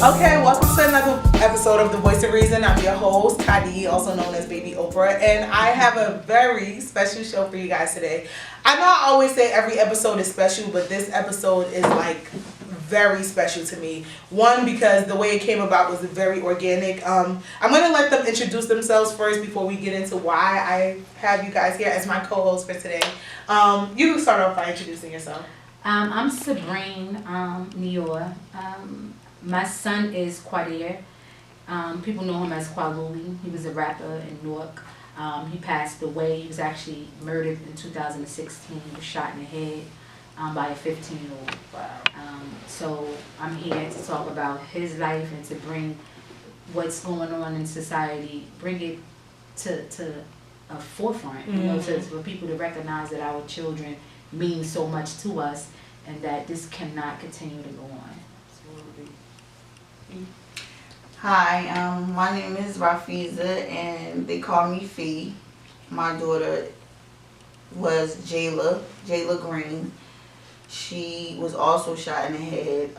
Okay, welcome to another episode of The Voice of Reason. I'm your host, Kadi, also known as Baby Oprah, and I have a very special show for you guys today. I know I always say every episode is special, but this episode is like very special to me. One, because the way it came about was very organic. I'm going to let them introduce themselves first before we get into why I have you guys here as my co-host for today. You can start off by introducing yourself. I'm Sabreen Walton. My son is Quadirr. People know him as Qua Louie. He was a rapper in Newark. He passed away. He was actually murdered in 2016. He was shot in the head by a 15-year-old. Wow. So I'm here to talk about his life and to bring what's going on in society, bring it to a forefront, you know, for people to recognize that our children mean so much to us and that this cannot continue to go on. Absolutely. Hi, my name is Rafeeza and they call me Fee. My daughter was Jayla Green. She was also shot in the head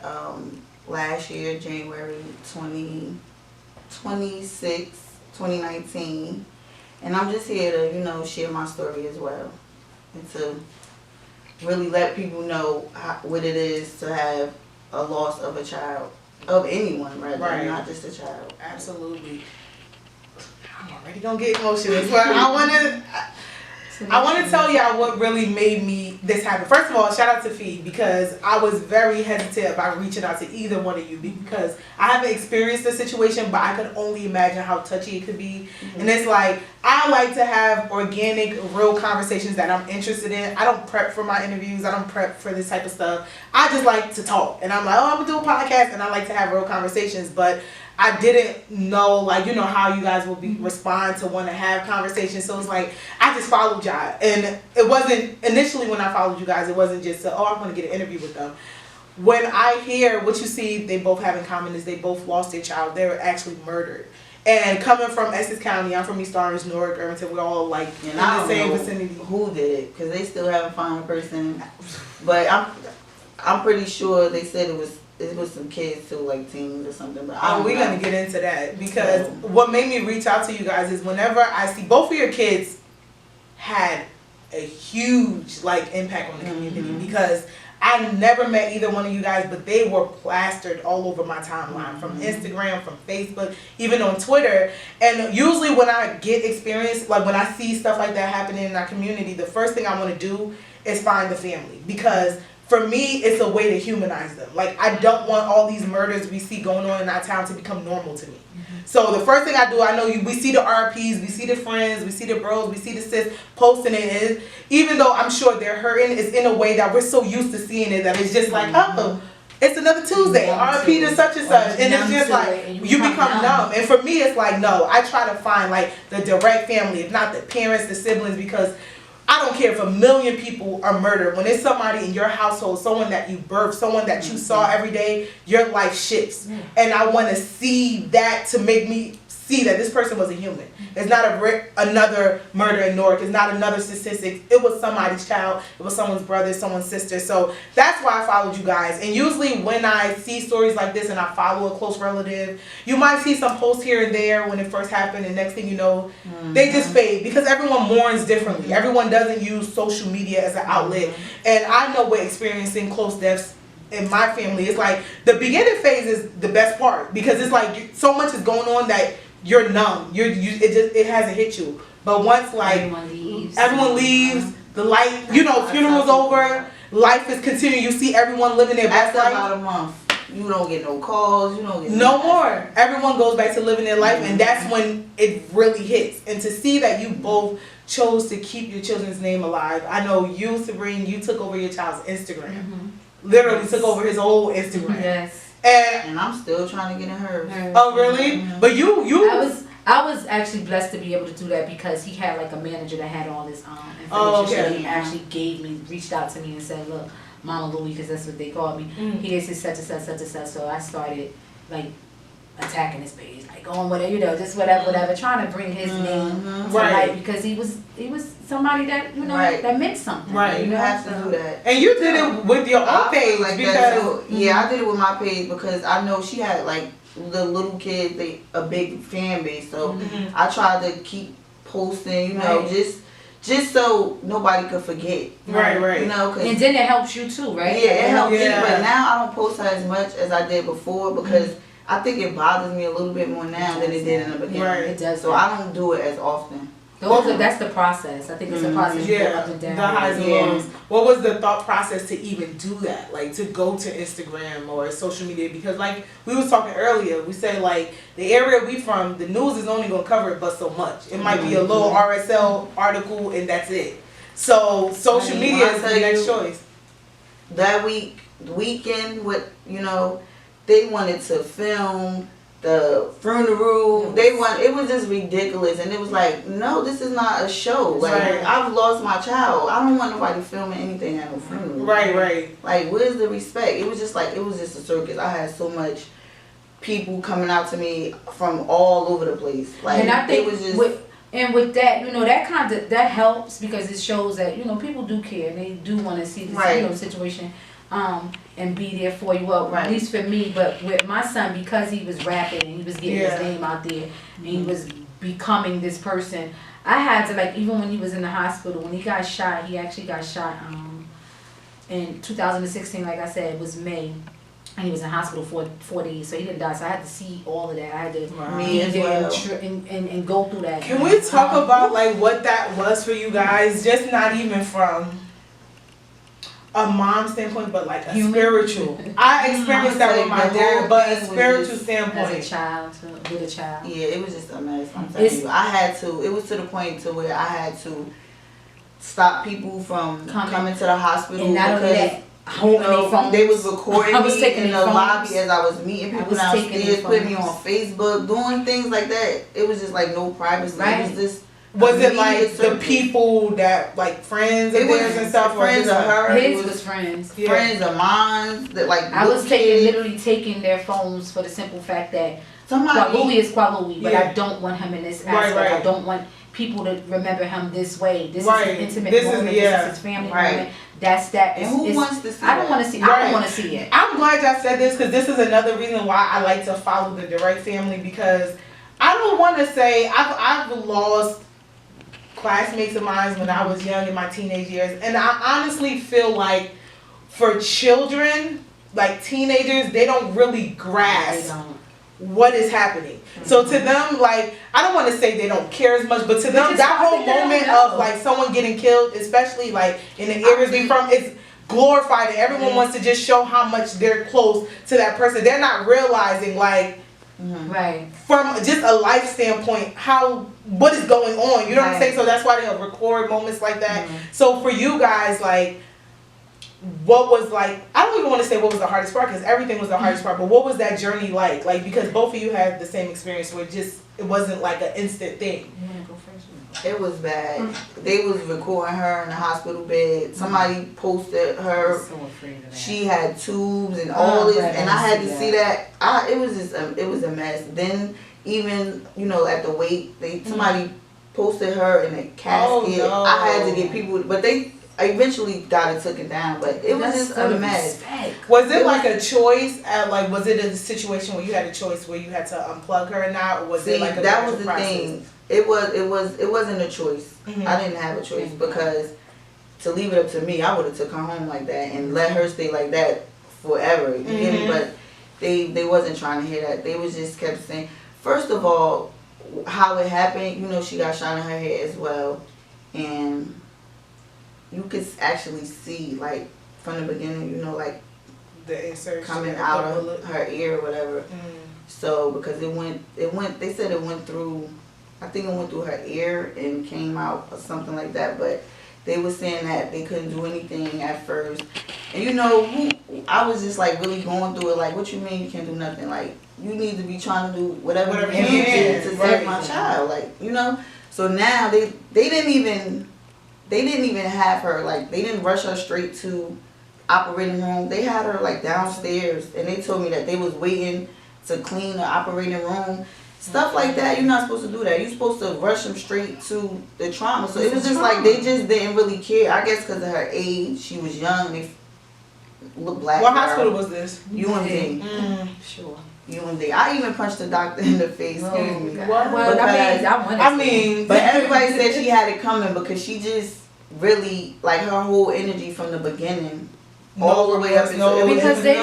last year, January 2019. And I'm just here to, you know, share my story as well. And to really let people know what it is to have a loss of a child. Of anyone, rather, right. Not just a child. Absolutely. I'm already gonna get emotional, but I want to tell y'all what really made me this happen. First of all, shout out to Fee, because I was very hesitant about reaching out to either one of you because I haven't experienced the situation, but I could only imagine how touchy it could be. Mm-hmm. And it's like, I like to have organic, real conversations that I'm interested in. I don't prep for my interviews. I don't prep for this type of stuff. I just like to talk. And I'm like, I'm going to do a podcast, and I like to have real conversations. But I didn't know, like, you know, how you guys will respond to want to have conversations. So it's like, I just followed y'all. And it wasn't, initially when I followed you guys, it wasn't just, I want to get an interview with them. When I hear what you see they both have in common is they both lost their child. They were actually murdered. And coming from Essex County, I'm from East Orange, Newark, Irvington, we're all like in the same vicinity. Who did it? Because they still haven't found a person. But I'm pretty sure they said it was some kids too, like teens or something. But we're gonna get into that because what made me reach out to you guys is whenever I see both of your kids had a huge like impact on the community because I never met either one of you guys, but they were plastered all over my timeline from Instagram, from Facebook, even on Twitter. And usually when I get experience, like when I see stuff like that happening in our community, the first thing I want to do is find the family because for me, it's a way to humanize them. Like, I don't want all these murders we see going on in our town to become normal to me. Mm-hmm. So the first thing I do, I know we see the RPs, we see the friends, we see the bros, we see the sis posting it. Even though I'm sure they're hurting, it's in a way that we're so used to seeing it that it's just like, oh, it's another Tuesday, RP to such and such. And it's just like, you become numb. And for me, it's like, no, I try to find like the direct family, if not the parents, the siblings, because I don't care if 1 million people are murdered. When it's somebody in your household, someone that you birthed, someone that you saw every day, your life shifts. And I want to see that to make me see that this person was a human. It's not another murder in Newark. It's not another statistic. It was somebody's child. It was someone's brother, someone's sister. So that's why I followed you guys. And usually when I see stories like this and I follow a close relative, you might see some posts here and there when it first happened. And next thing you know, they just fade because everyone mourns differently. Everyone doesn't use social media as an outlet. And I know we're experiencing close deaths in my family. It's like the beginning phase is the best part because it's like so much is going on that you're numb. It hasn't hit you. But once like everyone leaves, the light, you know, funeral's over, life is continuing. You see everyone living their best life. After about a month, you don't get no calls. You don't get no more. Everyone goes back to living their life, and that's when it really hits. And to see that you both chose to keep your children's name alive. I know you, Sabreen, you took over your child's Instagram. Literally took over his whole Instagram. Yes. And I'm still trying to get in hers. Oh, really? But you I was actually blessed to be able to do that because he had like a manager that had all this information. Oh, okay. So he actually reached out to me and said, look, Mama Louie, because that's what they called me. Here's his such and such, such and such. So I started like attacking his page, like going whatever, you know, just whatever, trying to bring his name to light because he was somebody that, you know, that meant something. Right. You have to do that. And you did it with your own page like because yeah, I did it with my page because I know she had like the little kids, a big fan base, so I tried to keep posting, you know, just so nobody could forget. Right. You know, and then it helps you too, right? Yeah, it helps me. But now I don't post her as much as I did before because I think it bothers me a little bit more now than it did in the beginning. Right. It does. So I don't do it as often. That's the process. I think it's a process. You go up and down. The highs and lows. What was the thought process to even do that? Like to go to Instagram or social media? Because like we was talking earlier, we say like the area we from, the news is only gonna cover it but so much. It might be a little RSL article and that's it. So social media is the next choice. That weekend, you know, they wanted to film the funeral. It was just ridiculous, and it was like, no, this is not a show. Like I've lost my child. I don't want nobody filming anything at no funeral. Right. Like, where's the respect? It was just a circus. I had so much people coming out to me from all over the place. Like, and I think it was just. With that, you know, that helps because it shows that, you know, people do care. They do want to see this, you know, situation. And be there for you. Well, at least for me, but with my son, because he was rapping and he was getting his name out there and he was becoming this person, I had to, like, even when he was in the hospital, when he got shot, he actually got shot in 2016, like I said, it was May. And he was in hospital for 4 days, so he didn't die. So I had to see all of that. I had to be there and go through that. Can we talk about like what that was for you guys? Just not even from a mom standpoint, but like a spiritual. I experienced that with my dad, but a spiritual standpoint. As a child, with a child. Yeah, it was just a mess. I'm telling you, I had to. It was to the point to where I had to stop people from coming to the hospital and not only that. They was recording me in the lobby as I was meeting people downstairs, putting me on Facebook, doing things like that. It was just like no privacy. Right. It was just. Was it like the people that like friends of theirs and stuff? Friends of her. His was friends. Friends of mine that like. I was literally taking their phones for the simple fact that Qua Louie is Qua Louie, but I don't want him in this aspect. Right. I don't want people to remember him this way. This is an intimate moment. This is his family moment. That's that. And who wants to see I don't want to see. I don't want to see it. I'm glad y'all said this because this is another reason why I like to follow the direct family because I don't want to say I've lost classmates of mine when I was young in my teenage years, and I honestly feel like for children, like teenagers, they don't really grasp what is happening. So to them, like, I don't want to say they don't care as much, but to them, that whole moment of like someone getting killed, especially like in the areas we from, it's glorified and everyone wants to just show how much they're close to that person. They're not realizing like from just a life standpoint what is going on. You know what I'm saying? So that's why they'll record moments like that. So for you guys, like, what was like, I don't even want to say what was the hardest part because everything was the hardest part, but what was that journey like? Like, because both of you had the same experience where it wasn't like an instant thing. You want to go first? It was bad. They was recording her in the hospital bed. Somebody posted her. I'm so afraid of that. She had tubes and all this, and I had to see that. It was just it was a mess. Then even at the wake, somebody posted her in a casket. Oh, no. I had to get people, but they eventually got it taken down. But it was just a mess. Was it like a choice? Was it a situation where you had a choice where you had to unplug her or not, or was it like a that was the process? thing. It wasn't a choice. I didn't have a choice because to leave it up to me, I would have took her home like that and let her stay like that forever. You get me? But they wasn't trying to hear that. They was just kept saying, first of all, how it happened. She got shot in her head as well, and you could actually see like from the beginning, like the insert coming out of her ear or whatever. So because it went. They said it went through. I think it went through her ear and came out or something like that. But they were saying that they couldn't do anything at first. And I was just like really going through it. Like, what you mean you can't do nothing? Like, you need to be trying to do whatever you can to save my child. Like, So now they didn't even have her. Like, they didn't rush her straight to operating room. They had her like downstairs, and they told me that they was waiting to clean the operating room. Stuff like that, you're not supposed to do that. You're supposed to rush them straight to the trauma. So it was just like they just didn't really care. I guess because of her age, she was young. They looked black. What hospital was this? UMD. Sure. UMD. I even punched the doctor in the face. Excuse me. What? Well, I mean, but everybody said she had it coming because she just really like her whole energy from the beginning. All the way up because they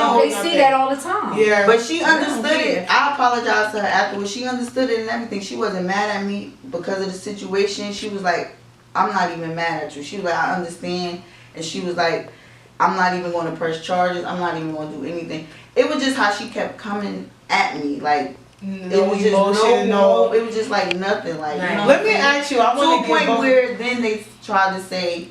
see that all the time. Yeah. But she understood it. I apologized to her afterwards. She understood it and everything. She wasn't mad at me because of the situation. She was like, I'm not even mad at you. She was like, I understand. And she was like, I'm not even going to press charges. I'm not even going to do anything. It was just how she kept coming at me. Like, no it was emotion, just it was just like nothing. Like, right. you know Let me ask you, I want to a point where then they tried to say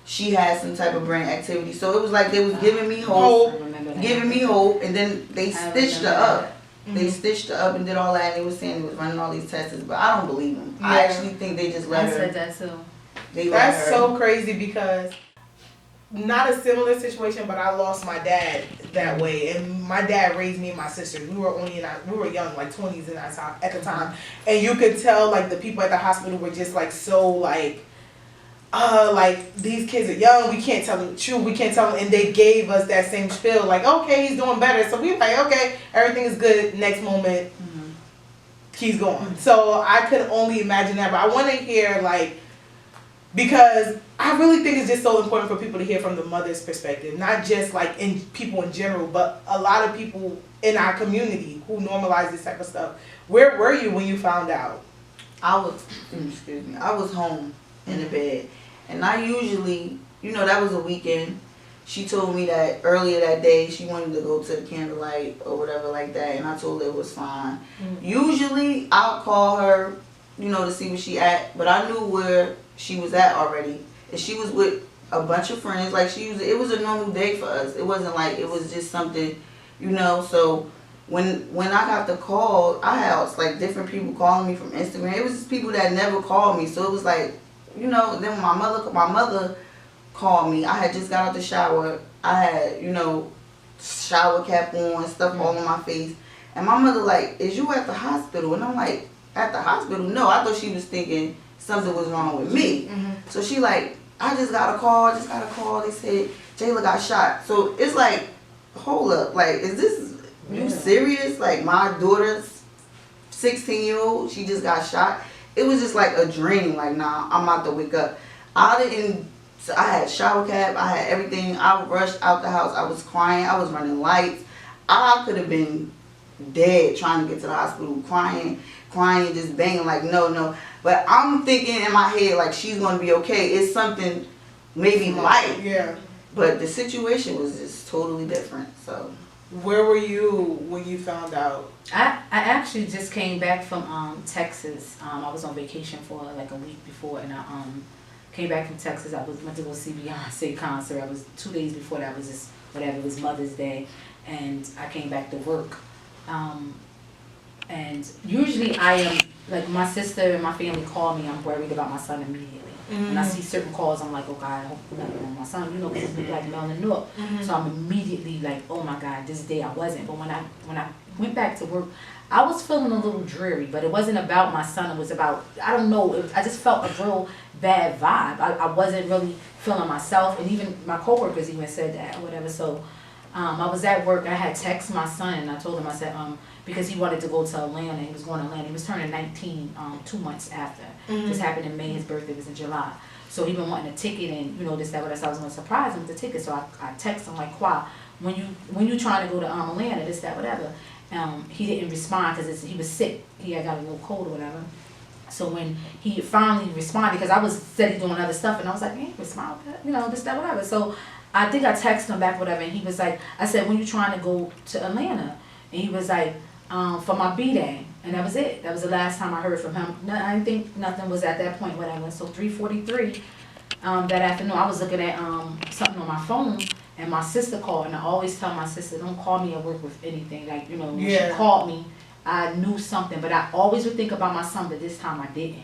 she had some type of brain activity. So it was like they was giving me hope, and then they stitched her up. They stitched her up and did all that, and they was saying they was running all these tests, but I don't believe them. Yeah. I actually think they just let her. I said that too. That's so crazy because not a similar situation, but I lost my dad that way, and my dad raised me and my sisters. We were young, like 20s at the time, and you could tell like the people at the hospital were just like so like these kids are young, we can't tell them the truth, we can't tell them, and they gave us that same spiel, like, okay, he's doing better, so we like, okay, everything is good, next moment, he's gone. So I could only imagine that, but I want to hear, like, because I really think it's just so important for people to hear from the mother's perspective, not just, like, in people in general, but a lot of people in our community who normalize this type of stuff. Where were you when you found out? I was home in the bed. And I usually, that was a weekend. She told me that earlier that day she wanted to go to the candlelight or whatever like that, and I told her it was fine. Usually I'll call her, to see where she at, but I knew where she was at already. And she was with a bunch of friends. Like it was a normal day for us. It wasn't like it was just something, so when I got the call, I had like different people calling me from Instagram. It was just people that never called me. So it was like, then when my mother called me, I had just got out the shower. I had, shower cap on, stuff all on my face. And my mother like, is you at the hospital? And I'm like, at the hospital? No, I thought she was thinking something was wrong with me. So she like, I just got a call. They said Jayla got shot. So it's like, hold up. Like, is this, you serious? Like, my daughter's 16-year-old, she just got shot. It was just like a dream. Like, nah, I'm about to wake up. I had shower cap. I had everything. I rushed out the house. I was crying. I was running lights. I could have been dead trying to get to the hospital, crying, just banging like, no. But I'm thinking in my head, like, she's going to be okay. It's something maybe light. Yeah. But the situation was just totally different, so. Where were you when you found out? I actually just came back from Texas. I was on vacation for like a week before, and I came back from Texas. I went to go see Beyonce concert. I was 2 days before that. Was just whatever, it was Mother's Day, and I came back to work. And usually I am like, my sister and my family call me. I'm worried about my son immediately. When I see certain calls, I'm like, oh God, I hope nothing on my son, because he's black male in Newark. So I'm immediately like, oh my God, this day I wasn't. But when I went back to work, I was feeling a little dreary, but it wasn't about my son. It was about, I don't know, I just felt a real bad vibe. I wasn't really feeling myself, and even my coworkers even said that or whatever. So I was at work. I had texted my son, and I told him, I said, because he wanted to go to Atlanta. He was going to Atlanta. He was turning 19 2 months after. This happened in May. His birthday was in July. So he been wanting a ticket, and this, that, whatever. So I was going to surprise him with the ticket. So I texted him like, Qua, when you trying to go to Atlanta, this, that, whatever. He didn't respond because he was sick. He had got a little cold or whatever. So when he finally responded, because I was steady doing other stuff, and I was like, hey, respond, this, that, whatever. So I think I texted him back, whatever, and he was like, I said, when you trying to go to Atlanta? And he was like, for my B-Day. And that was it. That was the last time I heard from him. No, I didn't think nothing was at that point, whatever. So 3:43 that afternoon, I was looking at something on my phone, and my sister called. And I always tell my sister, don't call me at work with anything. Like, when she called me, I knew something. But I always would think about my son, but this time I didn't.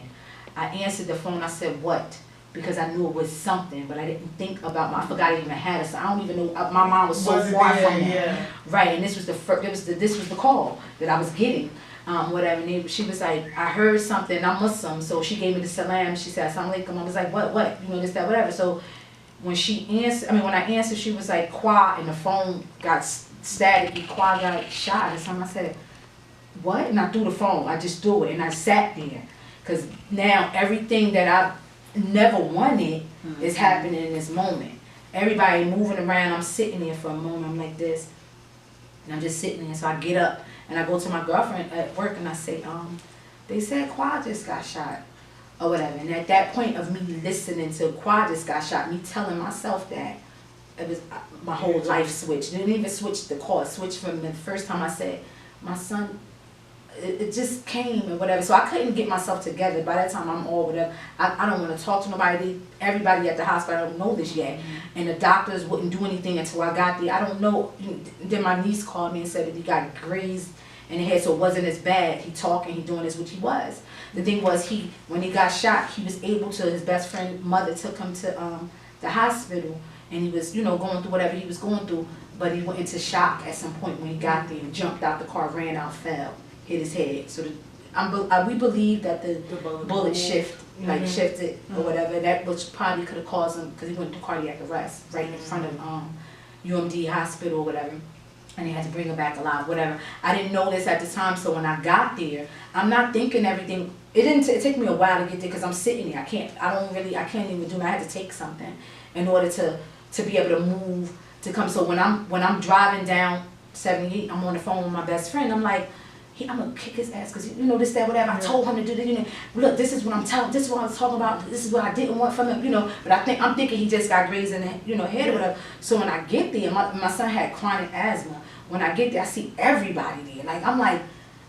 I answered the phone. I said, what? because I knew it was something, but I didn't think about I forgot I even had it. So I don't even know. My mom was so far from that. Right, and this was the first. This was the call that I was getting. Whatever. And she was like, I heard something. I'm Muslim, so she gave me the salam. She said, "Assalamu alaikum." I was like, what? You know, this, that, whatever. So when when I answered, she was like, "Qua," and the phone got staticky. Qua got shot or something. I said, "What?" And I threw the phone. I just threw it, and I sat there, cause now everything that I never wanted is happening in this moment. Everybody moving around. I'm sitting there for a moment. I'm like this, and I'm just sitting there. So I get up and I go to my girlfriend at work and I say, they said Qua just got shot, or whatever. And at that point of me listening to Qua just got shot, me telling myself that, it was my whole life switched. Didn't even switch the call. It switched from the first time I said, my son. It just came and whatever. So I couldn't get myself together. By that time, I'm all whatever. I don't want to talk to nobody. Everybody at the hospital don't know this yet. And the doctors wouldn't do anything until I got there. I don't know. Then my niece called me and said that he got grazed in the head, so it wasn't as bad. He talking, he doing this, which he was. The thing was, when he got shot, he was able to, his best friend mother took him to the hospital. And he was, going through whatever he was going through. But he went into shock at some point when he got there and jumped out the car, ran out, fell. Hit his head. So we believe that the bullet shifted or whatever. That which probably could have caused him, because he went through cardiac arrest right in front of UMD hospital or whatever, and they had to bring him back alive. Whatever. I didn't know this at the time, so when I got there, I'm not thinking everything. It took me a while to get there because I'm sitting there. I can't even do. I had to take something in order to be able to move to come. So when I'm driving down 78, I'm on the phone with my best friend. I'm like, I'm gonna kick his ass because this, that, whatever. I told him to do this. Look, this is what I'm telling. This is what I was talking about. This is what I didn't want from him. But I'm thinking he just got grazed in the head or whatever. So when I get there, my son had chronic asthma. When I get there, I see everybody there.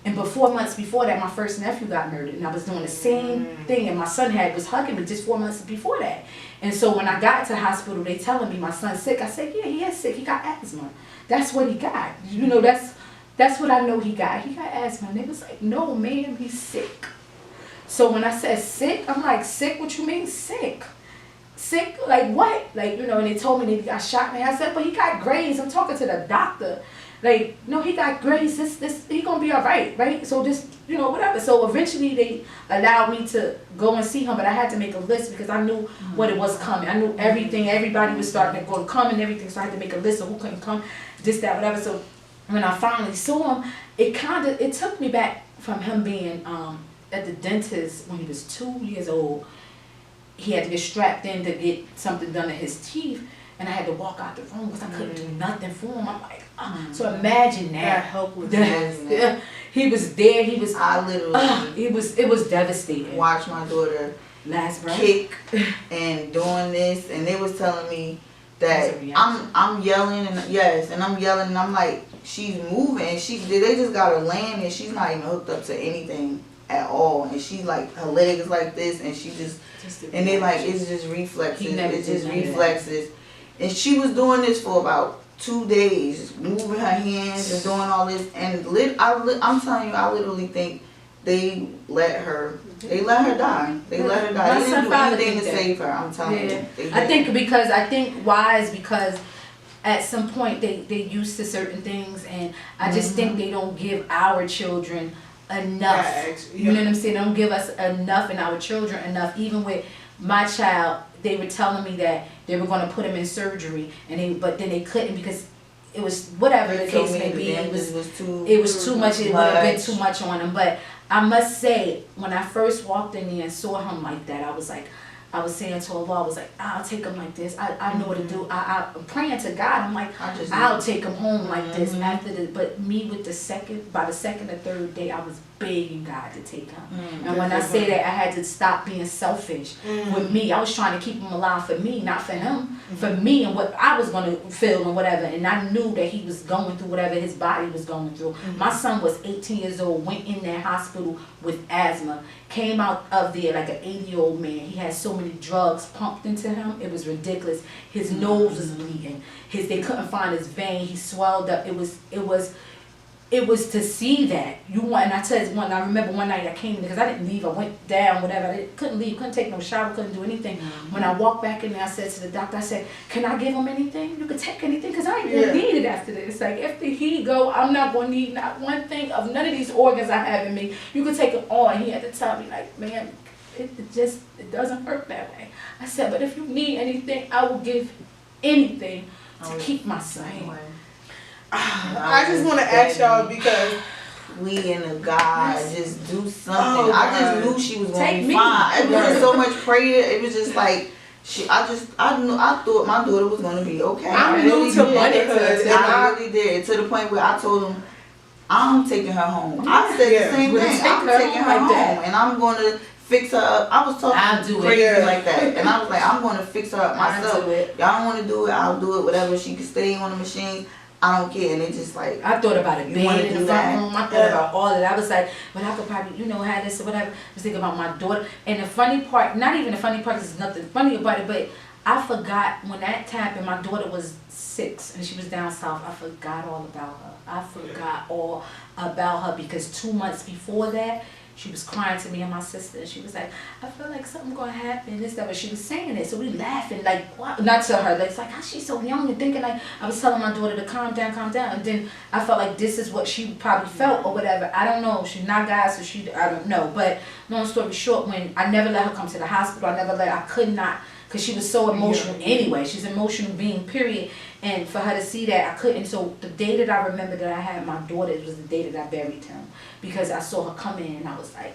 And 4 months before that, my first nephew got murdered, and I was doing the same thing. And my son was hugging me just 4 months before that. And so when I got to the hospital, they telling me my son's sick. I said, yeah, he is sick. He got asthma. That's what he got. That's what I know he got. He got asthma. And they was like, no, ma'am, he's sick. So when I said sick, I'm like, sick? What you mean sick? Sick? Like what? And they told me that he got shot. And I said, but he got grazed. I'm talking to the doctor. No, he got grazed. He gonna be all right? So whatever. So eventually they allowed me to go and see him, but I had to make a list because I knew what it was coming. I knew everything. Everybody was starting to come and everything. So I had to make a list of who couldn't come, this, that, whatever. So when I finally saw him, it took me back from him being at the dentist when he was 2 years old. He had to get strapped in to get something done to his teeth, and I had to walk out the room because I couldn't do nothing for him. I'm like, so imagine that. Helpless. He was there. I literally. It was devastating. Watch my daughter last breath kick and doing this, and they was telling me that I'm yelling and I'm yelling and I'm like, she's moving. They just got her laying and she's not even hooked up to anything at all. And she's like, her leg is like this and she just and they like, it's just reflexes. It's just reflexes. And she was doing this for about 2 days, moving her hands and doing all this. And I'm telling you, I literally think they let her die. They let her die. They didn't do anything to save her. I'm telling you. I think why is because at some point they used to certain things, and I just think they don't give our children enough. You know what I'm saying? They don't give us enough and our children enough. Even with my child, they were telling me that they were going to put him in surgery, but then they couldn't because it was whatever the case may be. It was too much. It would have been too much on him. But I must say, when I first walked in there and saw him like that, I was saying to Allah, I was like, I'll take him like this. I know what to do. I'm praying to God. I'm like, I'll take him home like this after this. But me by the second or third day, I was begging God to take him. And when I say that, I had to stop being selfish with me. I was trying to keep him alive for me, not for him. For me and what I was going to feel and whatever. And I knew that he was going through whatever his body was going through. My son was 18 years old, went in that hospital with asthma, came out of there like an 80-year-old man. He had so many drugs pumped into him. It was ridiculous. His nose was bleeding. They couldn't find his vein. He swelled up. It was it was to see that you want, and I tell you one. I remember one night I came because I didn't leave. I went down, whatever. Couldn't leave. Couldn't take no shower. Couldn't do anything. When I walked back in there, I said to the doctor, I said, "Can I give him anything? You can take anything, cause I ain't gonna need it after this. Like after he go, I'm not gonna need not one thing of none of these organs I have in me. You can take it all." And he had to tell me like, "Man, it doesn't hurt that way." I said, "But if you need anything, I will give anything to keep my son." I just want to ask y'all because we and the God just do something. Oh, I just knew she was gonna Take be me. fine. It was so much prayer. It was just like I thought my daughter was gonna be okay. I'm I new really to did. motherhood. I really did, to the point where I told him, I'm taking her home. I said the same thing. I'm taking her home, and I'm going to fix her up. I was talking crazy like that, and I was like, I'm going to fix her up myself. Y'all don't want to do it, I'll do it. Whatever. She can stay on the machine. I don't care. And it just like, I thought about a bed in the front room. I thought about all of that. I was like, but I could probably, have this or whatever. I was thinking about my daughter. And the funny part, not even the funny part, there's nothing funny about it, but I forgot when that happened, my daughter was 6 and she was down south. I forgot all about her. I forgot all about her because 2 months before that, she was crying to me and my sister. And she was like, "I feel like something gonna happen." This, that, but she was saying it. So we laughing like, what? Not to her. It's like, how she's so young and thinking like, I was telling my daughter to calm down. And then I felt like this is what she probably felt or whatever. I don't know. She's not God, so I don't know. But long story short, when I never let her come to the hospital, I could not, because she was so emotional anyway. She's an emotional being, period. And for her to see that, I couldn't. So the day that I remember that I had my daughter, it was the day that I buried him. Because I saw her come in and I was like,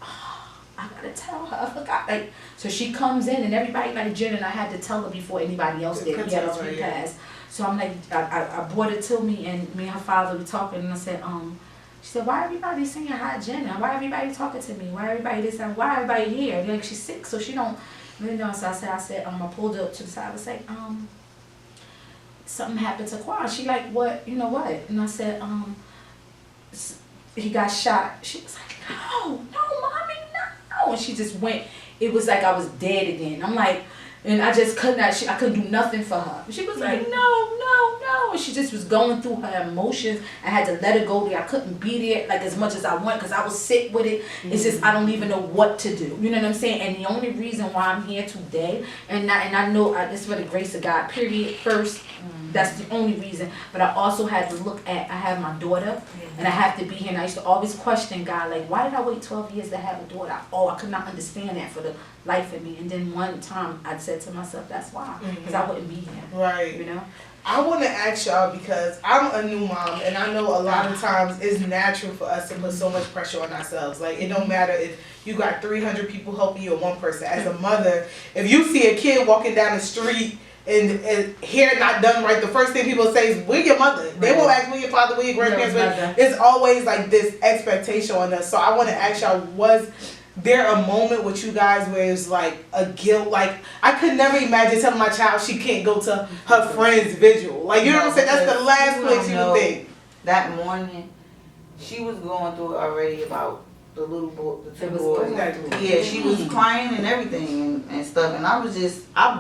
oh, I gotta tell her. I forgot. Like, so she comes in and everybody like Jen, and I had to tell her before anybody else did. We had a repass. So I'm like, I brought it to me, and me and her father were talking, and I said, she said, "Why everybody saying hi, Jenna? Why everybody talking to me? Why everybody this and why everybody here?" Like, she's sick, so she don't really know. So I said, I pulled her up to the side. I was like, something happened to Qua. She like, what? You know what? And I said, he got shot. She was like, no, mommy, no. And she just went. It was like I was dead again. I'm like, and I just could not, I couldn't do nothing for her. She was like, no. And she just was going through her emotions. I had to let her go there. I couldn't be there like as much as I want because I was sick with it. It's just, I don't even know what to do. You know what I'm saying? And the only reason why I'm here today, and I know it's for the grace of God, period, first. That's the only reason. But I also had to look at, I have my daughter, and I have to be here. And I used to always question God, like, why did I wait 12 years to have a daughter? I could not understand that for the life of me. And then one time I said to myself, that's why, because I wouldn't be here. Right. You know? I want to ask y'all because I'm a new mom, and I know a lot of times it's natural for us to put so much pressure on ourselves. Like, it don't matter if you got 300 people helping you or one person. As a mother, if you see a kid walking down the street and hair not done right, the first thing people say is, "Where your mother?" They won't ask where your father, where your grandparents. It's always like this expectation on us. So I want to ask y'all, was there a moment with you guys where it's like a guilt? Like, I could never imagine telling my child she can't go to her friend's vigil. Like, you know what I'm saying? That's the last place you would think. That morning, she was going through it already about the little boy, the 2 boys. Yeah, she was crying and everything and stuff. And I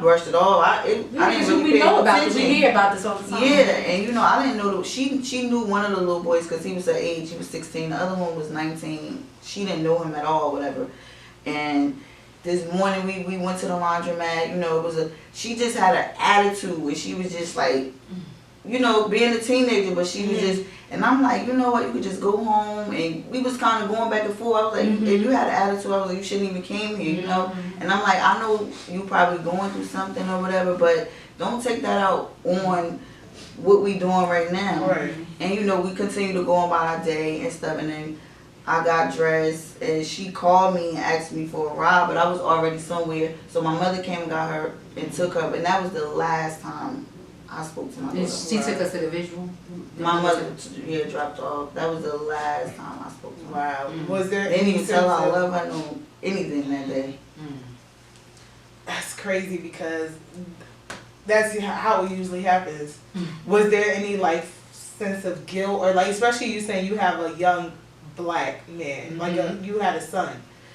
brushed it off. I didn't really pay no attention. We hear about this all the time. Yeah, and I didn't know she knew one of the little boys because he was her age. He was 16. The other one was 19. She didn't know him at all, whatever. And this morning we went to the laundromat. She just had an attitude where she was just like, being a teenager, but she was just, and I'm like, you know what, you could just go home. And we was kind of going back and forth. I was like, if you had an attitude, I was like, you shouldn't even came here, you know. And I'm like, I know you probably going through something or whatever, but don't take that out on what we doing right now. Right. And we continue to go on by our day and stuff. And then I got dressed and she called me and asked me for a ride, but I was already somewhere. So my mother came and got her and took her, and that was the last time I spoke to my daughter. She took us to the visual? My mother, dropped off. That was the last time I spoke to her. Wow. Was there Didn't even tell her I love her, no anything that day. That's crazy because that's how it usually happens. Was there any like sense of guilt or like, especially you saying you have a young black man, like you had a son,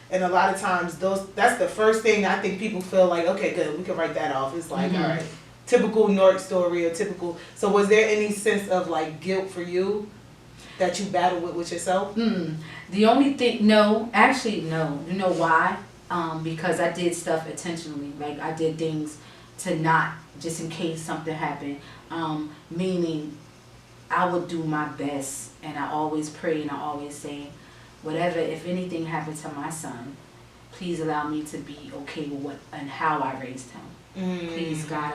and a lot of times that's the first thing I think people feel like, okay, good, we can write that off. It's like, all right, typical North story or typical. So was there any sense of like guilt for you? that you battle with yourself? The only thing, no. You know why? Because I did stuff intentionally. Like, I did things to not, just in case something happened. Meaning, I would do my best, and I always pray, and I always say, whatever, if anything happened to my son, please allow me to be okay with what and how I raised him. Please, God,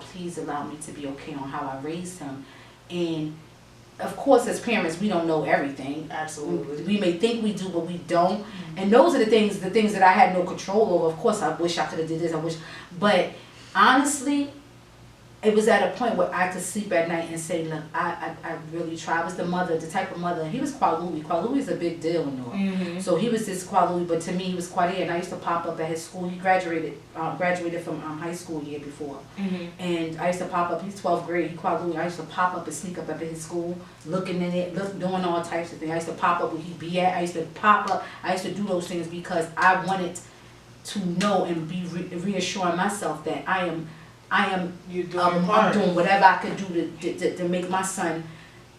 please allow me to be okay on how I raised him. And of course, as parents, we don't know everything. Absolutely. We may think we do, but we don't. And those are the things that I had no control over. Of course, I wish I could have did this. But honestly, it was at a point where I could sleep at night and say, look, I really tried. I was the type of mother. He was Qua Louie. Qua Louie is a big deal in Newark. So he was this Qua Louie, but to me, he was Quadirr. And I used to pop up at his school. He graduated from high school year before. And I used to pop up. He's 12th grade. He Qua Louie. I used to pop up and sneak up at his school, looking in it, doing all types of things. I used to pop up where he'd be at. I used to pop up. I used to do those things because I wanted to know and be reassuring myself that I'm doing whatever I could do to make my son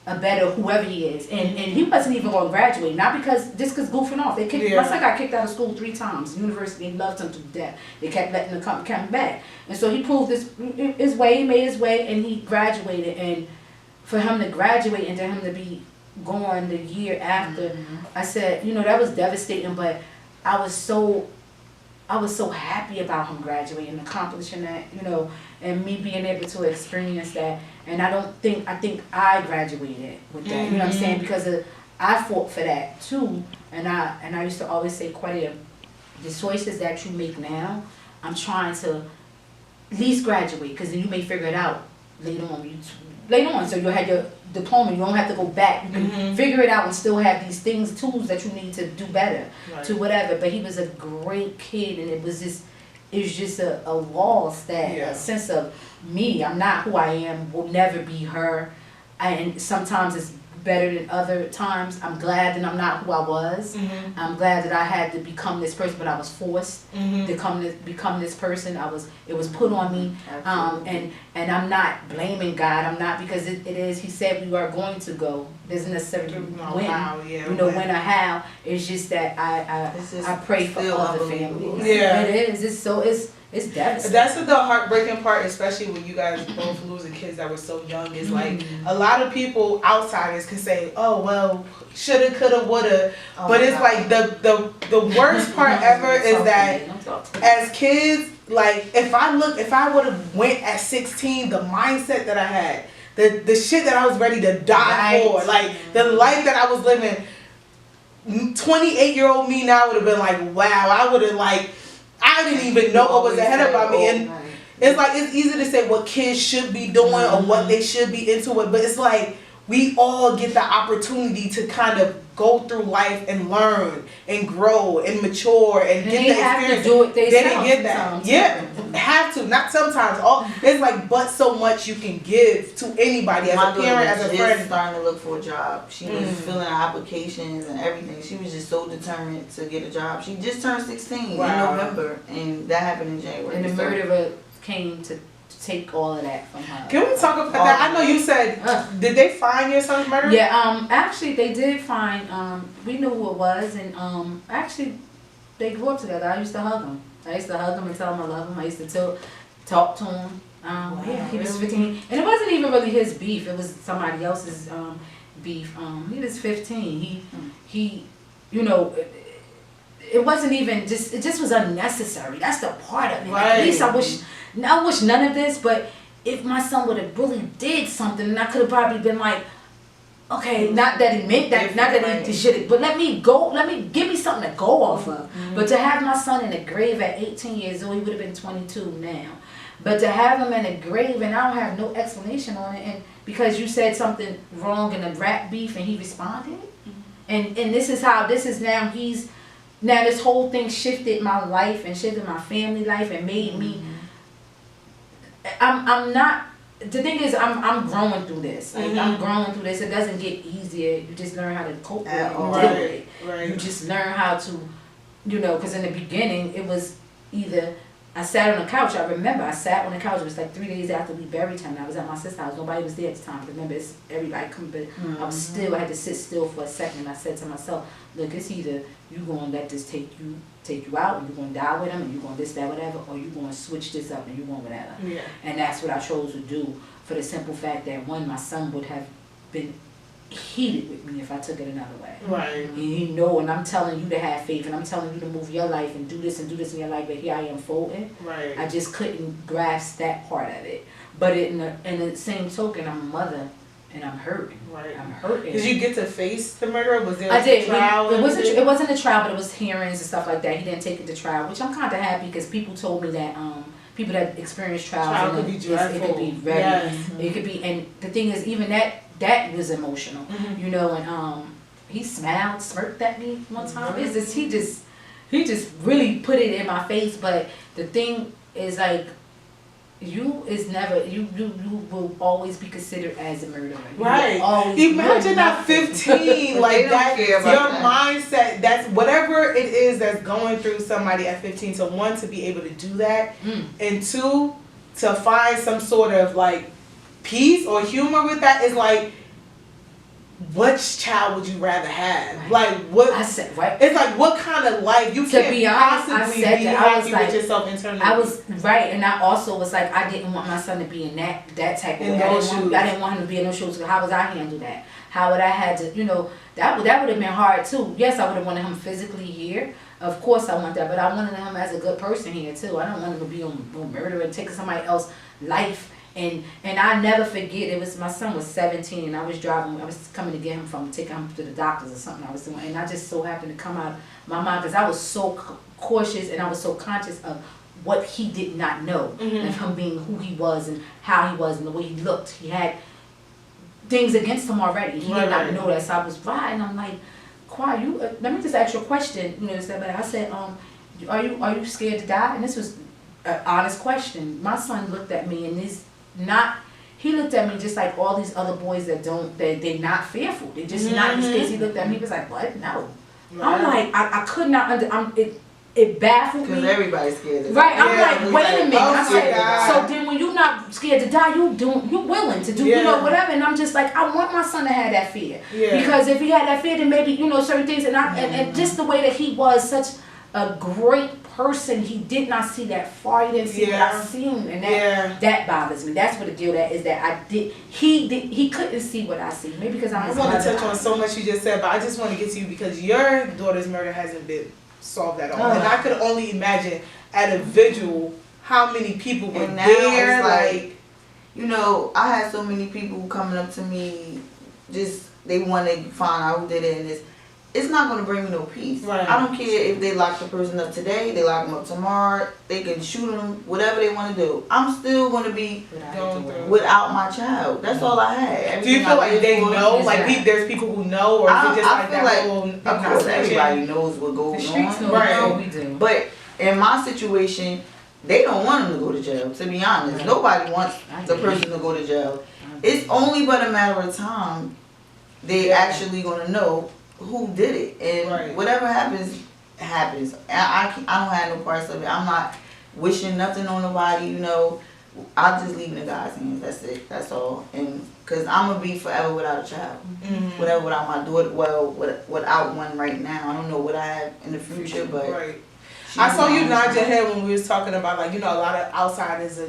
a better whoever he is. And he wasn't even going to graduate. Not because goofing off. My son got kicked out of school 3 times. The university loved him to death. They kept letting him come back. And so he proved his way, he made his way, and he graduated. And for him to graduate and to him to be gone the year after, I said, that was devastating, but I was so happy about him graduating and accomplishing that, and me being able to experience that. And I think I graduated with that, you know what I'm saying? Because I fought for that too. And I used to always say, Quadirr, the choices that you make now, I'm trying to at least graduate, because then you may figure it out later on. So you'll have your diploma, you don't have to go back. You can figure it out and still have these tools that you need to do better, to whatever. But he was a great kid, and it was just a loss, that a sense of me. I'm not who I am, will never be her. And sometimes it's better than other times. I'm glad that I'm not who I was. I'm glad that I had to become this person, but I was forced to become this person. It was put on me. And I'm not blaming God. I'm not, because it is, he said we are going to go. There's necessarily when or how. It's just that I pray for other families. Yeah. It is. It's devastating. That's the heartbreaking part, especially when you guys both losing kids that were so young. Is like a lot of people, outsiders, can say, "Oh well, shoulda, coulda, woulda," but it's like the worst part ever is that as kids, like if I would have went at 16, the mindset that I had, the shit that I was ready to die for, like the life that I was living, 28-year-old me now would have been like, wow, I would have I didn't even know what was ahead about me. And it's like, it's easy to say what kids should be doing or what they should be into it, but it's like we all get the opportunity to kind of go through life and learn and grow and mature and get the experience. To do it they didn't get that. Yeah, have to. Not sometimes. It's like, but so much you can give to anybody, as a parent, as a friend. Starting to look for a job. She was filling out applications and everything. She was just so determined to get a job. She just turned 16 in November, and that happened in January. And the murderer came to take all of that from her. Can we talk about that? I know you said, did they find your son's murderer? Yeah, actually they did find, we knew who it was, and actually they grew up together. I used to hug him. And tell him I love him. I used to talk to him. He was 15. And it wasn't even really his beef. It was somebody else's beef. He was 15. He it wasn't even just, it just was unnecessary. That's the part of it. At least I wish none of this, but if my son would have really did something, and I could have probably been like, okay, not that he meant that, not that he should have, but give me something to go off of. But to have my son in a grave at 18 years old, he would have been 22 now. But to have him in a grave, and I don't have no explanation on it, and because you said something wrong in a rap beef and he responded, and this is now now this whole thing shifted my life and shifted my family life and made me. I'm not. The thing is, I'm growing through this. Like, I'm growing through this. It doesn't get easier. You just learn how to cope with it and deal with it. You just learn how to, because in the beginning it was either I sat on the couch. I remember I sat on the couch. It was like 3 days after we buried him. I was at my sister's house. Nobody was there at the time. Remember, it's everybody coming, but I was still. I had to sit still for a second. I said to myself, "Look, it's either you gonna let this take you out, and you're gonna die with him, and you're gonna this, that, whatever, or you're gonna switch this up and you're going whatever." Yeah. And that's what I chose to do, for the simple fact that one, my son would have been heated with me if I took it another way. Right. And you know, and I'm telling you to have faith, and I'm telling you to move your life and do this in your life, but here I am folding. Right. I just couldn't grasp that part of it. But in the same token, I'm a mother, and I'm hurting. Right. I'm hurting. Did you get to face the murderer? Was there I did. a trial? It wasn't a trial, but it was hearings and stuff like that. He didn't take it to trial, which I'm kind of happy, because people told me that people that experience trials, Trial could be dreadful. it could be very, Yes. it could be, and the thing is, even that was emotional, you know. And he smirked at me one time. It's just he just really put it in my face. But the thing is, like, you will always be considered as a murderer. Right. Imagine at 15, like that. Your mindset. That's whatever it is that's going through somebody at 15. So one, to be able to do that, and two, to find some sort of like peace or humor with that is like, which child would you rather have? Right. Like what? I said, right. It's like, what kind of life you can't be honest, possibly I said be that. I was happy like, with yourself internally. I was right, and I also was like, I didn't want my son to be in that type of way. I didn't want him to be in those shoes. How was I handle that? How would I had to, you know, that would have been hard too. Yes, I would have wanted him physically here. Of course I want that, but I wanted him as a good person here too. I don't want him to be on murder and taking somebody else's life. And I never forget, my son was 17, and I was coming to get him taking him to the doctors or something I was doing, and I just so happened to come out of my mind, because I was so cautious and I was so conscious of what he did not know, of him being who he was and how he was and the way he looked. He had things against him already. He did not know that, so I was riding. I'm like, Qua, let me just ask you a question. You know, I said, are you scared to die? And this was an honest question. My son looked at me, and he looked at me just like all these other boys they're not fearful. They're just not in this case. He looked at me, he was like, what? No. Right. I'm like, I could not it baffled me. Because everybody's scared to die. Right, I'm like, wait a minute. I said, God. so then when you're not scared to die, you're willing to do, you know, whatever. And I'm just like, I want my son to have that fear. Yeah. Because if he had that fear, then maybe, you know, certain things, and just the way that he was such a great person, he did not see that far. He didn't see what I seen, and that bothers me. That's what the deal that is, that he couldn't see what I see. Maybe because I want to touch on so much you just said, but I just want to get to you because your daughter's murder hasn't been solved at all, and I could only imagine at a vigil how many people were there. Like, you know, I had so many people coming up to me, just they want to find out who did it, and it's not going to bring me no peace. Right. I don't care if they lock the person up today, they lock them up tomorrow, they can shoot them, whatever they want to do. I'm still going to be without my child. That's all I had. Do you feel like they know? Like there's people who know, or is it just like that whole? Of course, everybody knows what goes on. Right. We do. But in my situation, they don't want him to go to jail. To be honest, nobody wants the person to go to jail. It's only but a matter of time they actually going to know who did it, and whatever happens. I don't have no parts of it. I'm not wishing nothing on nobody, you know. I'll just leave it in God's hands. That's it. That's all. And because I'm gonna be forever without a child, whatever without my daughter. Well, without one right now. I don't know what I have in the future, but I saw you nod your head when we was talking about, like, you know, a lot of outsiders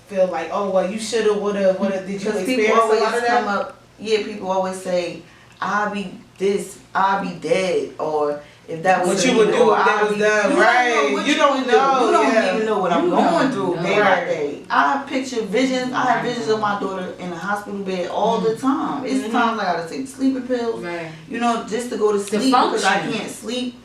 feel like, oh well, you shoulda, woulda. Did you experience a lot of that? People always say, I'll be this, I'll be dead, or if that was what you would do if that was done, right? You don't know. You don't even know what I'm going through day by day. I picture visions. I have visions of my daughter in a hospital bed all the time. It's times I gotta take sleeping pills, you know, just to go to sleep because I can't sleep.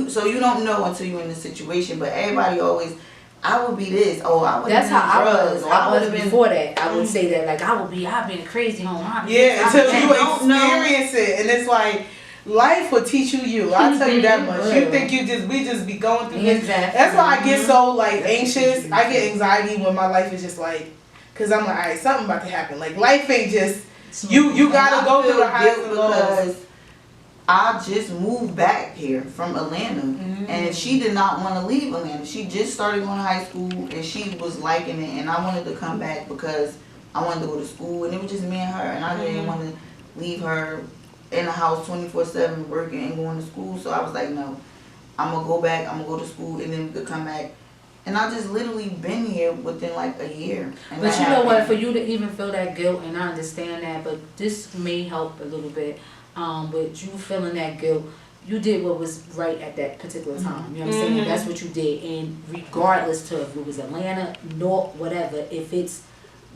So you don't know until you're in the situation. But everybody always, I would be this. Oh, I would. That's how I was. I would have been before that. I would say that, like, I've been crazy home. Until you experience it, and it's like, life will teach you. I'll tell you that much. You think we just be going through this. That's why I get so like anxious. I get anxiety when my life is just like, cause I'm like, all right, something about to happen. Like, life ain't just you gotta go through the highs and lows. I just moved back here from Atlanta, and she did not want to leave Atlanta. She just started going to high school, and she was liking it, and I wanted to come back because I wanted to go to school, and it was just me and her, and I didn't want to leave her in the house 24/7 working and going to school. So I was like, no, I'm gonna go back. I'm gonna go to school, and then we could come back. And I just literally been here within like a year. And But you know what? For you to even feel that guilt, and I understand that, but this may help a little bit. With you feeling that guilt, you did what was right at that particular time. You know what I'm saying? That's what you did. And regardless to if it was Atlanta, North, whatever, if it's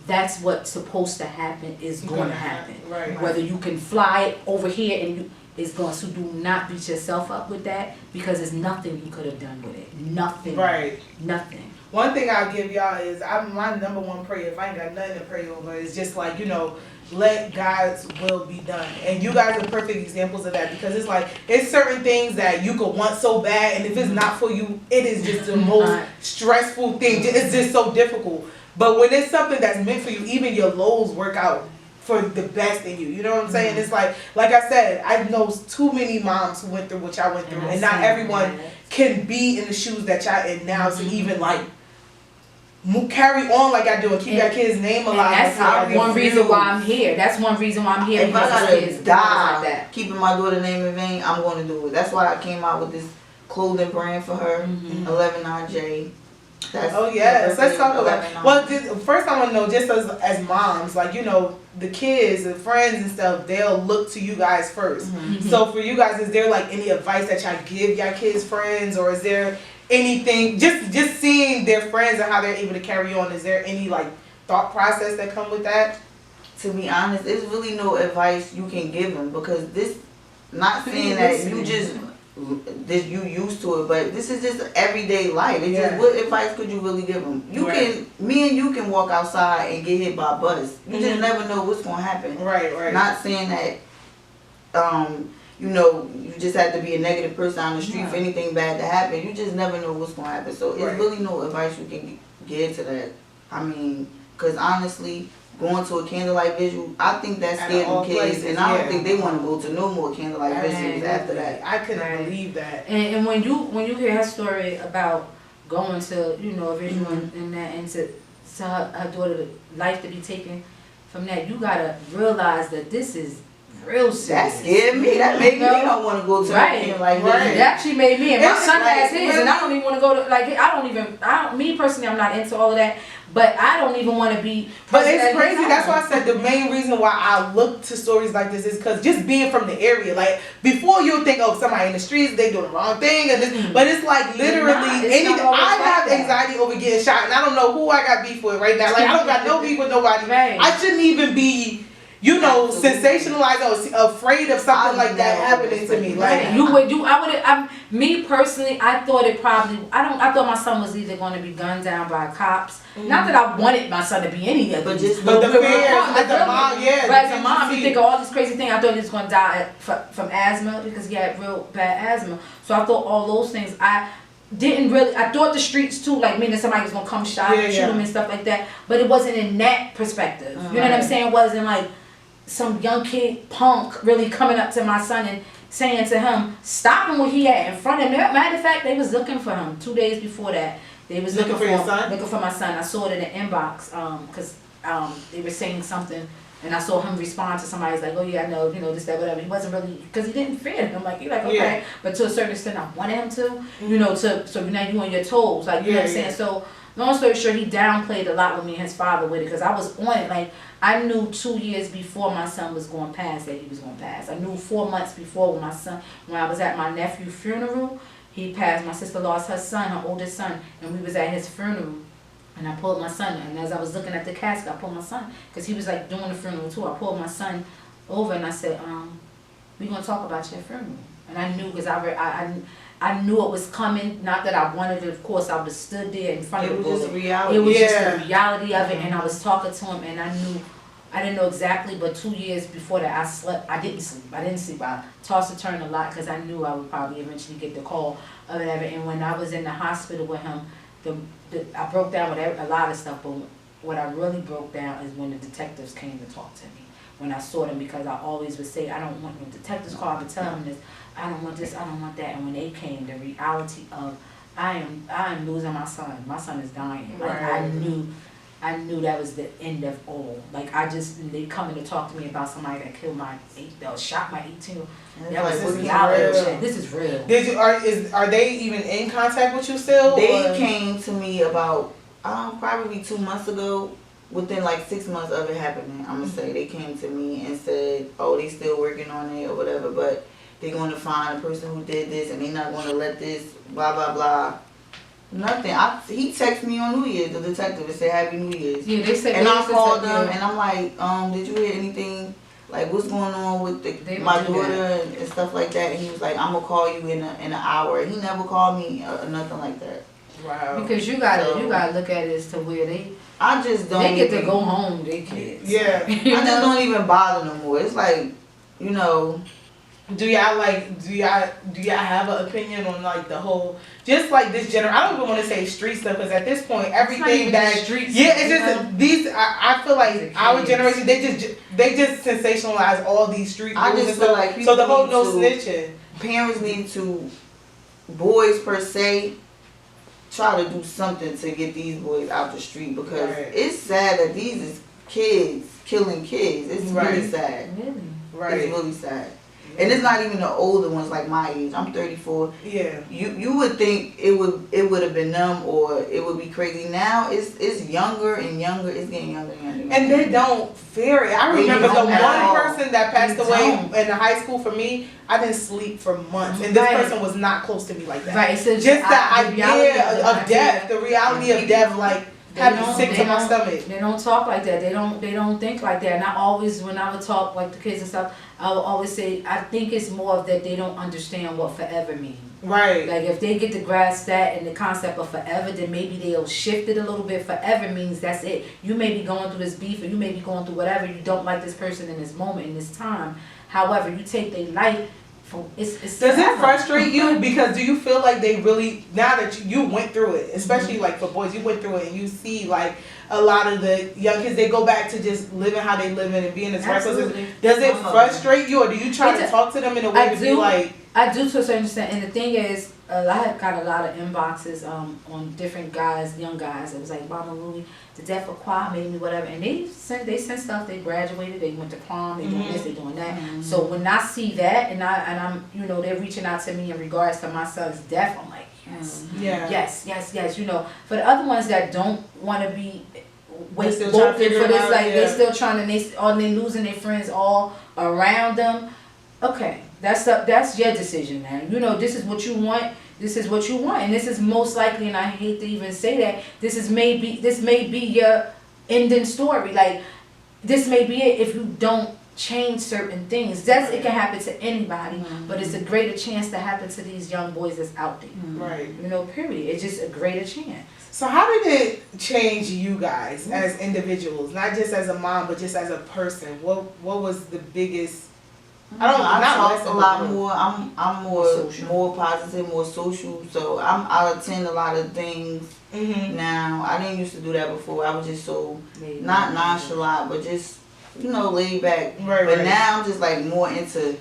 that's what's supposed to happen is going to happen. Right. Whether you can fly it over here and you it's going to do not beat yourself up with that because there's nothing you could have done with it. Nothing. Right. Nothing. One thing I'll give y'all is my number one prayer, if I ain't got nothing to pray over, is just like, you know, let God's will be done. And you guys are perfect examples of that because it's like, it's certain things that you could want so bad, and if it's not for you, it is just the most stressful thing. It's just so difficult. But when it's something that's meant for you, even your lows work out for the best in you. You know what I'm saying? It's like I said, I know too many moms who went through what y'all went through, and not everyone can be in the shoes that y'all in now to even like carry on like I do and keep that kid's name alive. And that's one reason why I'm here. That's one reason why I'm here. If I gotta die like that. keeping my daughter's name in vain, I'm going to do it. That's why I came out with this clothing brand for her, 119J. Yes, let's talk about. Well, first I want to know, just as moms, like, you know, the kids and friends and stuff, they'll look to you guys first. So for you guys, is there like any advice that y'all give y'all kids' friends, or is there anything just seeing their friends and how they're able to carry on? Is there any like thought process that come with that? To be honest, there's really no advice you can give them because this, not saying that you just you used to it, but this is just everyday life. It's just, what advice could you really give them? You can, me and you can walk outside and get hit by a bus. You just never know what's gonna happen. Right. Not saying that, you know, you just have to be a negative person on the street for anything bad to happen. You just never know what's gonna happen. So it's really no advice you can give to that. I mean, because honestly, going to a candlelight visual, I think that scared them kids, and I don't think they want to go to no more candlelight visuals after that. I couldn't believe that. And when you hear her story about going to, you know, a visual and that, and to her daughter life to be taken from that, you gotta realize that this is real serious. That scared me. That made me don't want to go to a candlelight visual. That actually made me, and my son has his, and I don't even want to go to, like, me personally, I'm not into all of that. But I don't even want to be. But it's crazy. That's why I said the main reason why I look to stories like this is because just being from the area, like before you'll think, oh, somebody in the streets, they doing the wrong thing, and this, but it's like literally anything. I have anxiety over getting shot, and I don't know who I got beef with right now. Like I don't got no beef with nobody. I shouldn't even be, you know, sensationalized or afraid of something like that happening to me. Like me personally, I thought it probably. I thought my son was either going to be gunned down by cops. Not that I wanted my son to be any of it, but the fear, as a mom, But as a mom, you think of all these crazy things. I thought he was going to die from asthma because he had real bad asthma. So I thought all those things. I thought the streets too, like meaning somebody was going to come shoot him and stuff like that. But it wasn't in that perspective. You know what I'm saying? It wasn't like some young kid punk really coming up to my son and saying to him, stopping what he had in front of him. Matter of fact, they was looking for him 2 days before that. They was looking for your son? Looking for my son. I saw it in the inbox because they were saying something, and I saw him respond to somebody. He's like, oh yeah, I know, you know, this, that, whatever. He wasn't really, because he didn't fear him. Like, you're like, okay. But to a certain extent, I wanted him to, you know, so now you on your toes. Like, you know what I'm saying? So, long story short, he downplayed a lot with me and his father with it because I was on it. Like, I knew 2 years before my son was going past that he was going to pass. I knew 4 months before when I was at my nephew's funeral, he passed. My sister lost her son, her oldest son, and we was at his funeral. And I pulled my son, and as I was looking at the casket, I pulled my son, because he was like doing the funeral too. I pulled my son over and I said, we're going to talk about your funeral. And I knew, because I knew it was coming. Not that I wanted it, of course. I would have stood there in front of the bullet. Reality. It was just the reality of it, and I was talking to him, and I didn't know exactly, but 2 years before that, I slept. I didn't sleep. I tossed and turned a lot because I knew I would probably eventually get the call or whatever. And when I was in the hospital with him, I broke down with a lot of stuff, but what I really broke down is when the detectives came to talk to me. when I saw them, because I always would say, I don't want no detective's call, I would tell them this, I don't want this, I don't want that. And when they came, the reality of, I am losing my son. My son is dying. Like, I knew that was the end of all. Like, they coming to talk to me about somebody that killed that shot my 18-year-old. That was reality. This is real. Are they even in contact with you still? They came to me about probably 2 months ago. Within like 6 months of it happening, I'm gonna say they came to me and said, "Oh, they still working on it or whatever, but they're gonna find the person who did this, and they're not gonna let this blah blah blah." Nothing. He texted me on New Year's, the detective, and said Happy New Year's. Yeah, they said. And I called them, and I'm like, did you hear anything? Like, what's going on with my daughter and stuff like that? And he was like, I'm gonna call you in an hour. He never called me or nothing like that. Wow. Because you gotta look at it as to where they just don't. They get to go home, they kids. Yeah. I just don't even bother no more. It's like, you know. Do y'all have an opinion on like the whole, just like this I don't even want to say street stuff, because at this point everything that streets. Yeah, it's just these. I feel like our generation they just sensationalize all these street rules. I just feel like so the whole no snitching. Parents need to, boys per se, try to do something to get these boys out the street, because it's sad that these is kids killing kids. It's really sad. Really? Right. It's really sad. And it's not even the older ones like my age. I'm 34. Yeah. You would think it would have been them, or it would be crazy. Now it's younger and younger. It's getting younger and younger. And they don't fear it. I remember the one person that passed away in the high school for me. I didn't sleep for months, and this person was not close to me like that. Right. So just the idea of death, the reality of death, like had me sick to my stomach. They don't talk like that. They don't think like that. And I always, when I would talk like the kids and stuff, I would always say, I think it's more of that they don't understand what forever means. Right. Like, if they get to grasp that and the concept of forever, then maybe they'll shift it a little bit. Forever means that's it. You may be going through this beef, or you may be going through whatever. You don't like this person in this moment, in this time. However, you take their life. Does it frustrate you? Because do you feel like they really, now that you went through it, especially like for boys, you went through it, and you see like a lot of the young kids, they go back to just living how they live and being as reckless. Does it frustrate you, or do you try to talk to them in a way to be like? I do, to a certain extent, and the thing is, I got a lot of inboxes on different guys, young guys. It was like, Mama Louie, the death of Qua made me whatever, and they sent stuff. They graduated, they went to prom, they doing this, they doing that. So when I see that, and I'm they're reaching out to me in regards to my son's death, I'm like, yes. For the other ones that don't want to be woken for this, like they still trying to, they losing their friends all around them. Okay, that's your decision, man. This is what you want. This is what you want, and this is most likely, and I hate to even say that, this may be your ending story. Like, this may be it if you don't change certain things. It can happen to anybody, but it's a greater chance to happen to these young boys that's out there. Right. Period. It's just a greater chance. So how did it change you guys as individuals, not just as a mom, but just as a person? What was the biggest? I talk a lot more. I'm more positive, more social. So I attend a lot of things now. I didn't used to do that before. I was just so not nonchalant, but just laid back. But now I'm just like more into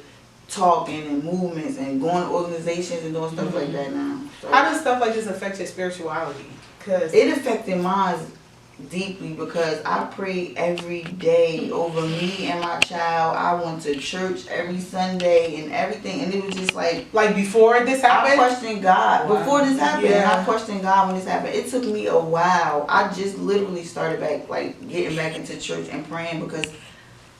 talking and movements and going to organizations and doing stuff like that now. So how does stuff like this affect your spirituality? Cause it affected mine deeply, because I pray every day over me and my child. I went to church every Sunday and everything, and it was just like before this happened, I questioned God. Wow. Before this happened, yeah. I questioned God when this happened. It took me a while. I just literally started getting back into church and praying, because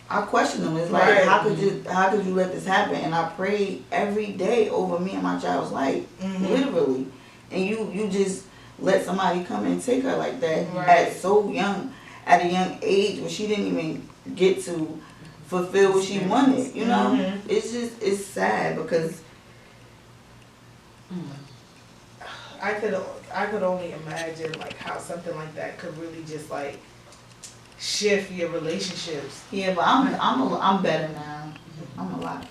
I questioned him. It's like, how could you let this happen? And I prayed every day over me and my child's life, literally. And you just let somebody come and take her like that at a young age, where she didn't even get to fulfill what she wanted. It's sad, because I could only imagine like how something like that could really just like shift your relationships. Yeah, but I'm better now. I'm a lot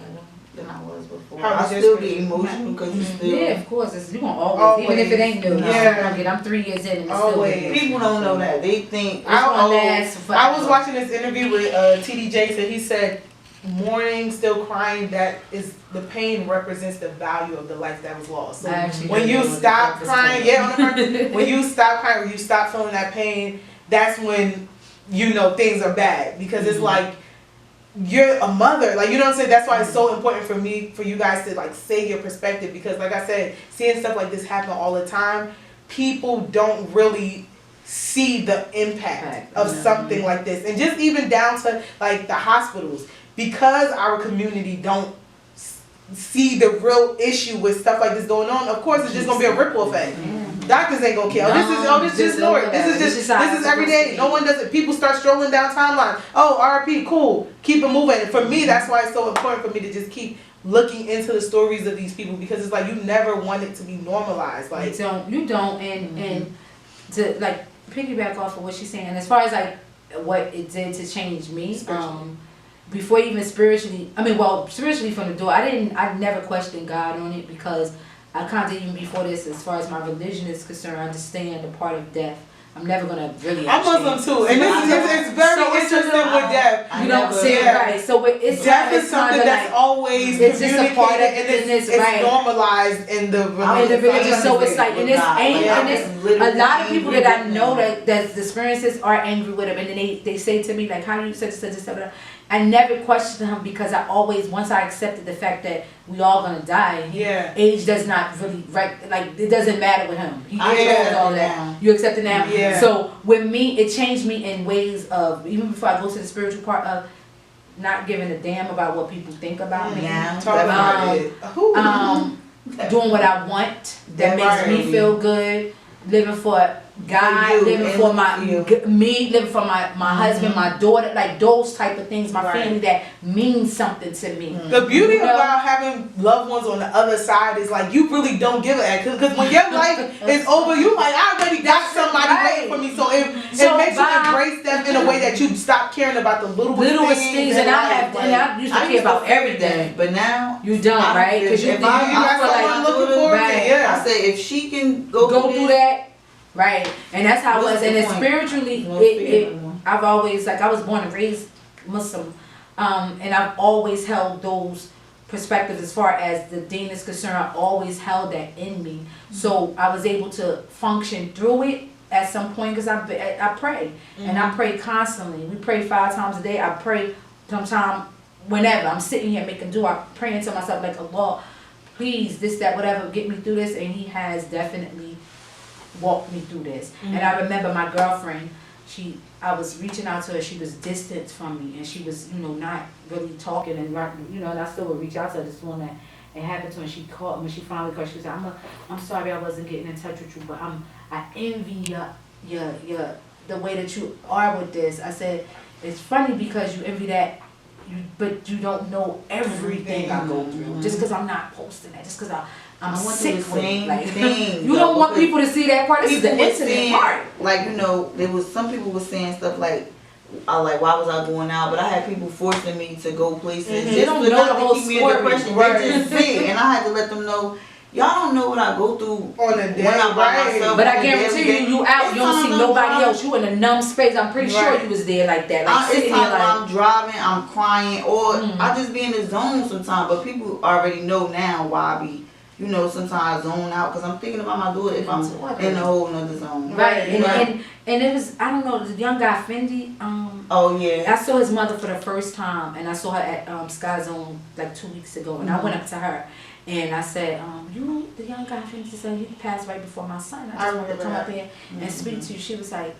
better. than I was before. How I was your still get spiritual? emotional because you still. Yeah, of course. You're going to always, even if it ain't new. Yeah. I'm 3 years in and it's Always. still People don't know that. They think I was watching this interview with TD Jakes, and he said, mourning, still crying, that is, the pain represents the value of the life that was lost. So when you stop crying, when you stop crying, when you stop feeling that pain, that's when you know things are bad. Because it's like, you're a mother, like, you know what I'm saying? That's why it's so important for me, for you guys to like say your perspective, because like I said, seeing stuff like this happen all the time, people don't really see the impact of something like this. And just even down to like the hospitals, because our community don't see the real issue with stuff like this going on, of course it's just gonna be a ripple effect. Doctors ain't gonna care. This is just Lord. This is every day. No one does it. People start strolling down timelines. Oh, RP, cool. Keep it moving. And for me, that's why it's so important for me to just keep looking into the stories of these people, because it's like you never want it to be normalized. Like you don't, and to like piggyback off of what she's saying, as far as like what it did to change me, before even spiritually, spiritually from the door, I never questioned God on it, because I kind of, even before this, as far as my religion is concerned, I understand the part of death. I'm never gonna really understand. I'm Muslim too, and it's very interesting with death. You don't see it right. So it's death is something that's always it's just a part of and it's normalized in the religion. So it's like, and it's a lot of people that I know that experiences are angry with him, and then they say to me like, how do you such and such. I never questioned him, because I always, once I accepted the fact that we all gonna die, age does not really, like, it doesn't matter with him. He controls all that. You accept it now? Yeah. So with me, it changed me in ways of, even before I go to the spiritual part of not giving a damn about what people think about me. Doing what I want that makes me feel good, living for God, living for living for my husband, my daughter, like those type of things, my family that means something to me. The beauty about having loved ones on the other side is like, you really don't give a heck, because when your life is over, you like, I already got somebody waiting for me, so it makes you embrace them in a way that you stop caring about the littlest things. And I used to care about everything, but now you don't, right? Because you got someone looking forward to it. I say, if she can go through that. Right, and that's how it was. And then spiritually, I've always, like, I was born and raised Muslim, and I've always held those perspectives as far as the deen is concerned. I always held that in me, so I was able to function through it at some point, because I pray, and I pray constantly. We pray 5 times a day. I pray sometime whenever I'm sitting here making dua, praying to myself like, Allah, please, this, that, whatever, get me through this, and He has definitely walked me through this. And I remember my girlfriend, I was reaching out to her, she was distant from me, and she was, not really talking, and and I still would reach out to her. This one that it happened to her, and she called me, she finally called, she said, I'm sorry I wasn't getting in touch with you, but I envy your the way that you are with this. I said, it's funny because you envy that, but you don't know everything I go through, just because I'm not posting that, just because I'm sick with it. Like, you don't want people to see that part. This is the intimate part. Like, there was some people were saying stuff like, why was I going out? But I had people forcing me to go places. They don't know the whole story. They just see, and I had to let them know, y'all don't know what I go through on a day. But I guarantee you out, you don't see nobody else. You in a numb space. I'm pretty sure you was there like that. Like, it's like I'm driving, I'm crying, or I just be in the zone sometimes. But people already know now why I be, sometimes zone out, because I'm thinking about my daughter if I'm in a whole nother zone. Right. And it was, I don't know, the young guy Fendi. Oh yeah. I saw his mother for the first time, and I saw her at Sky Zone like 2 weeks ago, and I went up to her. And I said, the young guy Fendi said he passed right before my son. I just wanted to come up here and speak to you. She was like,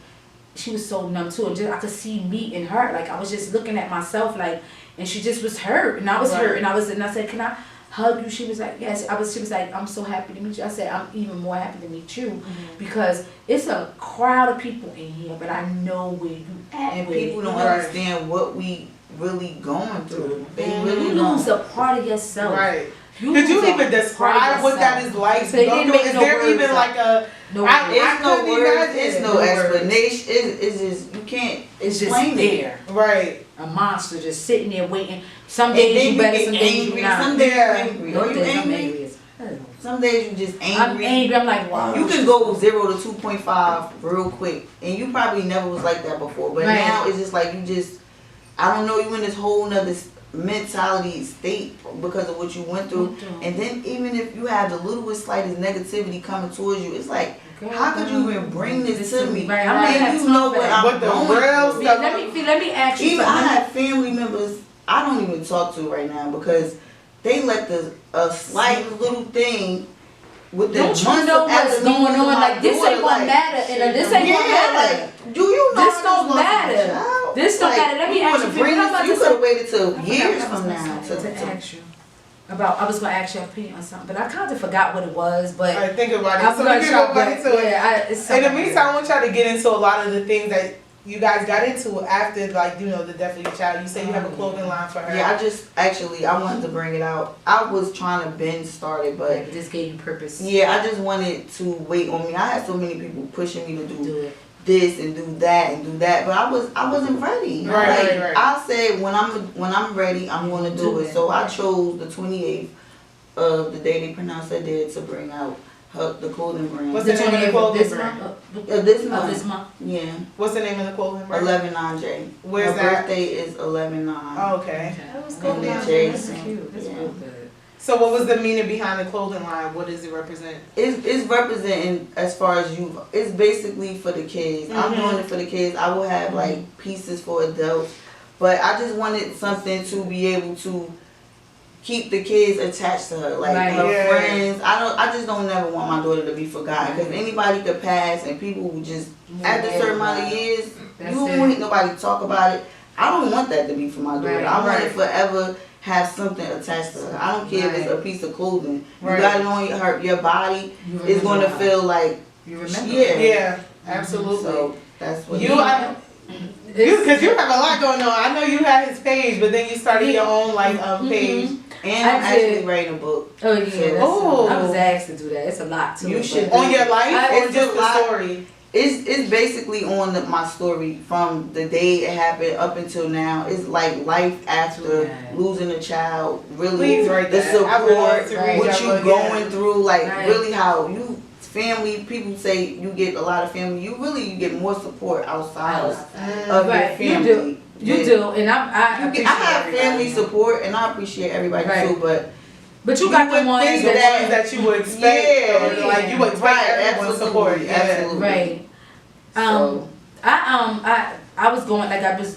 she was so numb too. I could see me in her. Like, I was just looking at myself, like, and she just was hurt, and I was hurt, and I said, can I hug you? She was like, yes. She was like, I'm so happy to meet you. I said, I'm even more happy to meet you, because it's a crowd of people in here, but I know where you at. And people don't understand what we really going through. They really lose a part of yourself. Right. Could you even describe what that is like? So they didn't make is no there words even up. like a? No, It's no couldn't words. imagine. It's no explanation. It's just you can't it's just explain it. there. Right. A monster just sitting there waiting. Some And days then you you better, get some days you angry. not. Some days you're Yeah. angry. Those Are you days I'm angry? angry as hell. Some days you just I'm angry. angry. I'm like, wow. You can go 0 to 2.5 real quick, and you probably never was like that before. But Right. now it's just like you just, I don't know, you in this whole nother mentality state because of what you went through. And then even if you have the littlest, slightest negativity coming towards you, it's like, how could you even bring this to me? Right. And you know what I'm But the going real through. stuff. Let me ask you Even I something. have family members I don't even talk to right now because they let a slight little thing with the Don't you months know of what's after going me losing on? my Like, this daughter, ain't gonna like, matter. And this ain't gonna yeah, matter. like, do you know This I don't just lost my matter. child? This don't matter. Let me you ask wanna you, bring I'm about this, you to could say- have waited till I years forgot from what I now was gonna say to to ask you about. I was gonna ask your opinion on something, but I kind of forgot what it was. But All right, think about it. I'm So we gonna can try. go back to it. Yeah, it's In something. the meantime, I want y'all to get into a lot of the things that you guys got into after, like, you know, the death of your child. You say you have a clothing line for her. Yeah, I wanted to bring it out. I was trying to been started, but But this gave you purpose. yeah, I just wanted to wait on me. I had so many people pushing me to do Do it. this and do that and do that, but I wasn't ready. Right. I said when I'm ready, I'm gonna do it. So I chose the 28th of the day they pronounced her dead to bring out the clothing brand. What's the name of the clothing this brand? month? This Of month. this month. Yeah, What's the name of the clothing brand? 11/9J. Where's Her that? birthday is 11/9. Oh, okay. That was cool. good. And That's Jason. cute. That's Yeah. real good. So what was the meaning behind the clothing line? What does it represent? It's representing as far as you. It's basically for the kids. I'm doing it for the kids. I will have like pieces for adults, but I just wanted something to be able to keep the kids attached to her, like Right. her Yeah. friends. I just don't never want my daughter to be forgotten because anybody could pass and people will just after a certain amount of years, That's you it. don't want nobody to talk about it. I don't want that to be for my daughter. Right. I want Right. it forever have something attached to her. I don't care if it's a piece of clothing. Right. You got it on your body. You It's gonna remember her. feel like You remember? Yeah. Yeah, absolutely. so. That's what Because you have a lot going on. I know you had his page, but then you started your own like page. And I'm I did. actually writing a book. Oh yeah. That's, Oh. I was asked to do that. It's a lot to You it, should but- On your life or It's just a the lot. story? It's basically on my story from the day it happened up until now. It's like life after Yeah. losing a child. Really, Please write the that. I would love support, to read what that you book, going yeah. through, like Right. really how you family. People say you get a lot of family. You get more support outside of Right, your you family. do. You Yeah. do, and I I appreciate have everybody. family support, and I appreciate everybody Right. too. But But you You got would the ones think The that, ones that you would expect, Yeah. or like you would expect Right, everyone's support. absolutely, Yeah. absolutely. right. So, I was going like I was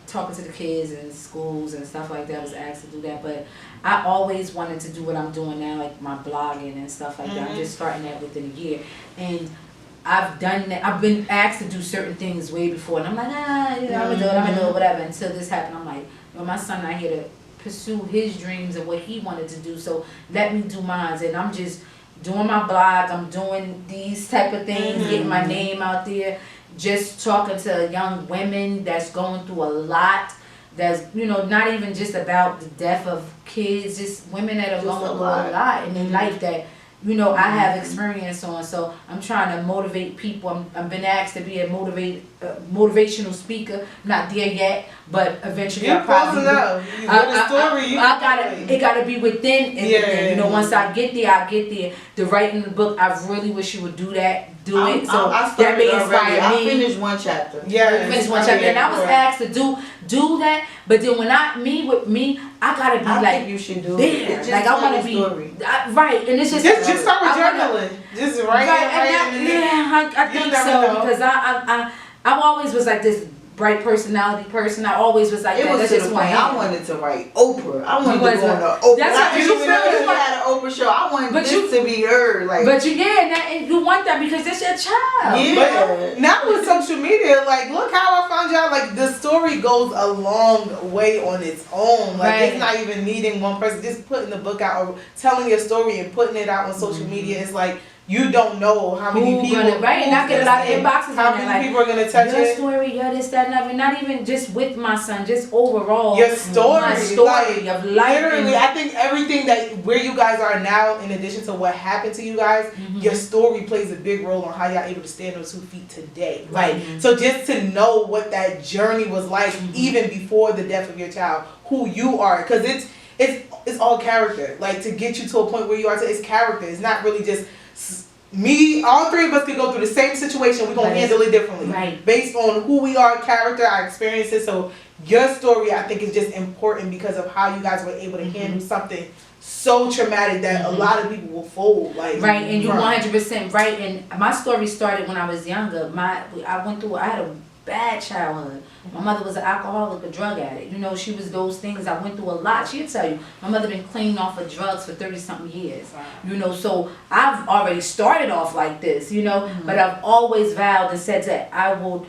talking to the kids in schools and stuff like that. I was asked to do that, but I always wanted to do what I'm doing now, like my blogging and stuff like that. I'm just starting that within a year, and I've done that. I've been asked to do certain things way before, and I'm like, I'm gonna do it, whatever. Until this happened, I'm like, well, my son not here to pursue his dreams and what he wanted to do, so let me do mine. And I'm just doing my blog. I'm doing these type of things, getting my name out there, just talking to young women that's going through a lot. That's not even just about the death of kids, just women that are Just going a through lot. a lot in their life that I have experience on. So I'm trying to motivate people. I've been asked to be a motivational speaker. Not there yet, but eventually You're I'll probably close enough. With a story, you it gotta be within and within. Yeah. Once I get there, I get there. The writing the book, I really wish you would do that. Do it. So I that may started already. inspire I me. finished one chapter. Yeah. Finish one chapter, and I was asked to do that, but then when I gotta be I like think you should do there. it. It's just Like I want tell to your be story. right, and it's just Just start with I wanna- journaling. Just write Right, it. and I You think never so know. because I always was like this bright personality person. I always was like It that. was That's to just the who I point I am. wanted to write Oprah. I wanted You to was go on a- the Oprah. that's I what didn't you even know feel she like- had an Oprah show. I wanted But this to be her. Like, But and you want that because that's your child. yeah. But now with social media, like, look how I found out. Like, the story goes a long way on its own. Like, Right. it's not even needing one person. Just putting the book out or telling your story and putting it out on social media is like you don't know how many people. Right, and I get a lot of inboxes how on many that. people are gonna touch your it. story, this, that, and other. Not even just with my son, just overall. Your story, my story like, of life. Literally, I think everything that where you guys are now, in addition to what happened to you guys, your story plays a big role on how y'all able to stand on 2 feet today. Like, so just to know what that journey was like, even before the death of your child, who you are, because it's all character. Like, to get you to a point where you are, it's character. It's not really just me. All three of us could go through the same situation. We're gonna handle it differently, based on who we are, character, our experiences. So your story, I think, is just important because of how you guys were able to handle something so traumatic that a lot of people will fold. Like, and you're 100% right. And my story started when I was younger. I had a bad childhood. My mother was an alcoholic, a drug addict. You know, she was those things. I went through a lot. She'd tell you, my mother been clean off of drugs for 30-something years. You know, so I've already started off like this, you know, but I've always vowed and said that I will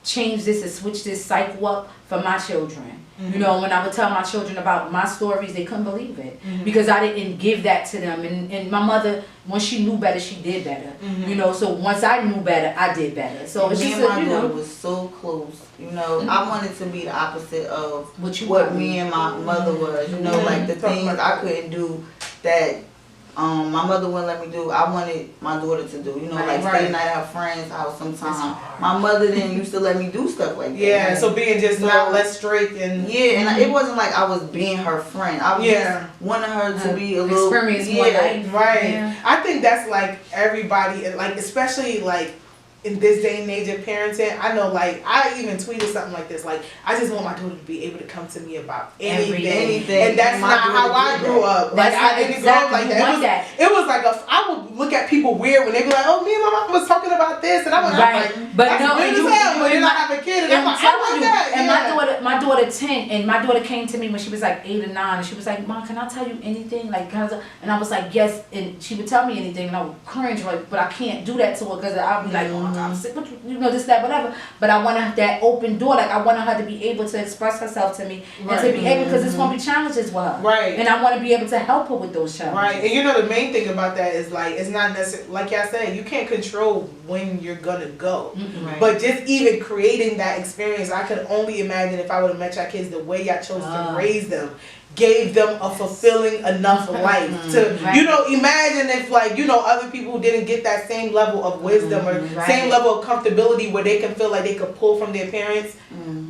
change this and switch this cycle up for my children. You know, when I would tell my children about my stories, they couldn't believe it because I didn't give that to them. And my mother, when she knew better, she did better. You know, so once I knew better, I did better. So it's me just and my daughter was so close. You know, I wanted to be the opposite of what me and my mother was. You know, like the things I couldn't do that my mother wouldn't let me do, I wanted my daughter to do. You know, like stay night at her friend's house sometimes. My mother didn't used to let me do stuff like that. Yeah, so being just not less strict and and it wasn't like I was being her friend. I was just wanting her to be a little experience more life. Right. I think that's like everybody, and like especially like in this day and age of parenting, I know, like, I even tweeted something like this, like, I just want my daughter to be able to come to me about anything. And that's not how I grew up. Like, I didn't grow up like that. It was like I would look at people weird when they be like, oh, me and my mom was talking about this, and I was like, but no, and you then I have a kid, and I'm like, I want that. And my daughter 10, and my daughter came to me when she was like 8 or 9, and she was like, Mom, can I tell you anything? Like, and I was like, yes, and she would tell me anything, and I would cringe, like, but I can't do that to her, because I'll be like, oh my God, I'm sick, you know, this, that, whatever. But I wanted that open door, like, I wanted her to be able to express herself to me, and to be able, because it's going to be challenges with her. Right. And I want to be able to help her with those challenges. Right. And you know, the main thing about that is, like, it's not necessarily, like I said, you can't control when you're gonna go. But just even creating that experience, I could only imagine if I would have met y'all kids the way y'all chose to raise them, gave them a fulfilling enough life to, you know, imagine if, like, you know, other people didn't get that same level of wisdom or same level of comfortability where they can feel like they could pull from their parents.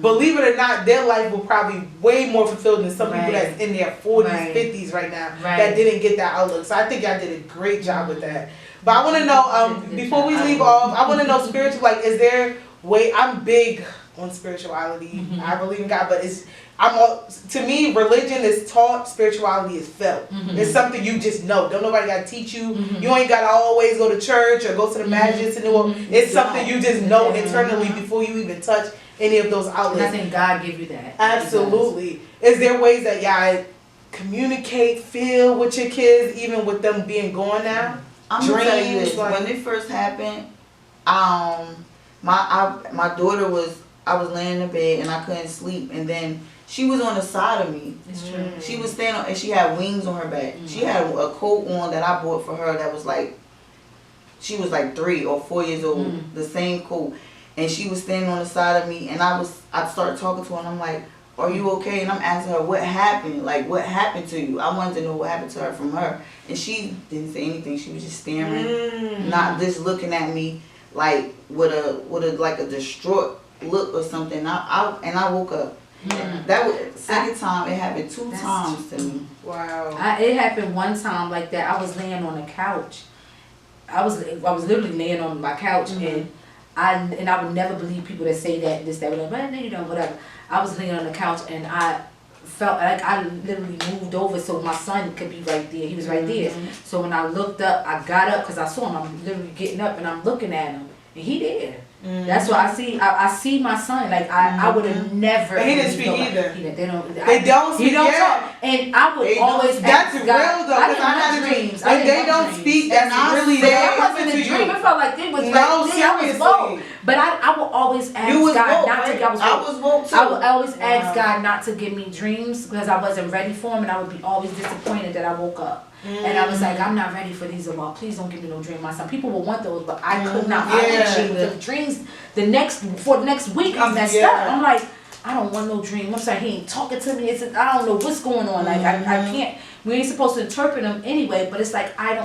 Believe it or not, their life will probably way more fulfilled than some people that's in their 40s, 50s right now that didn't get that outlook. So I think y'all did a great job with that. But I want to know, before we leave off, I want to know spiritual, like, is there way, I'm big on spirituality. I believe in God, but to me, religion is taught, spirituality is felt. It's something you just know. Don't nobody got to teach you. You ain't got to always go to church or go to the masjid to know. It's something you just know internally before you even touch any of those outlets. And I think God give you that. Absolutely. Is there ways that y'all communicate, feel with your kids, even with them being gone now? I'm gonna tell you this. When it first happened, my daughter I was laying in the bed and I couldn't sleep, and then she was on the side of me. It's true. She was standing and she had wings on her back. She had a coat on that I bought for her that was like, she was like 3 or 4 years old, the same coat. And she was standing on the side of me, and I started talking to her, and I'm like, are you okay? And I'm asking her, what happened? Like, what happened to you? I wanted to know what happened to her from her. And she didn't say anything. She was just staring, not just looking at me like with a like a distraught look or something. I woke up. That was second time. It happened 2 times to me. Wow. It happened one time like that. I was laying on a couch. I was literally laying on my couch, and I would never believe people that say that, this, that, whatever. But you know, whatever. I was laying on the couch, and I felt like I literally moved over so my son could be right there. He was right there. So when I looked up, I got up because I saw him. I'm literally getting up and I'm looking at him, and he there. That's why I see my son. Like I would have never. And he didn't speak either. They don't. He don't talk. And I would They always don't- That's ask real God. though, I because didn't I want had dreams. dreams. I When didn't they want don't dreams. speak, And that's I really said- there. That wasn't a to dream. you. It felt like it was No, right there. I was seriously. woke. But I will always ask You was God woke, not right? to. I was I woke. was woke too. I would always ask Wow. God not to give me dreams because I wasn't ready for them, and I would be always disappointed that I woke up. And I was like, I'm not ready for these, Allah. Please don't give me no dream. My son. People will want those, but I could not. I Yeah. didn't the dreams. The next week, I'm messed up. I'm like, I don't want no dream. I'm sorry, he ain't talking to me. I don't know what's going on. Like I can't. We ain't supposed to interpret them anyway. But it's like I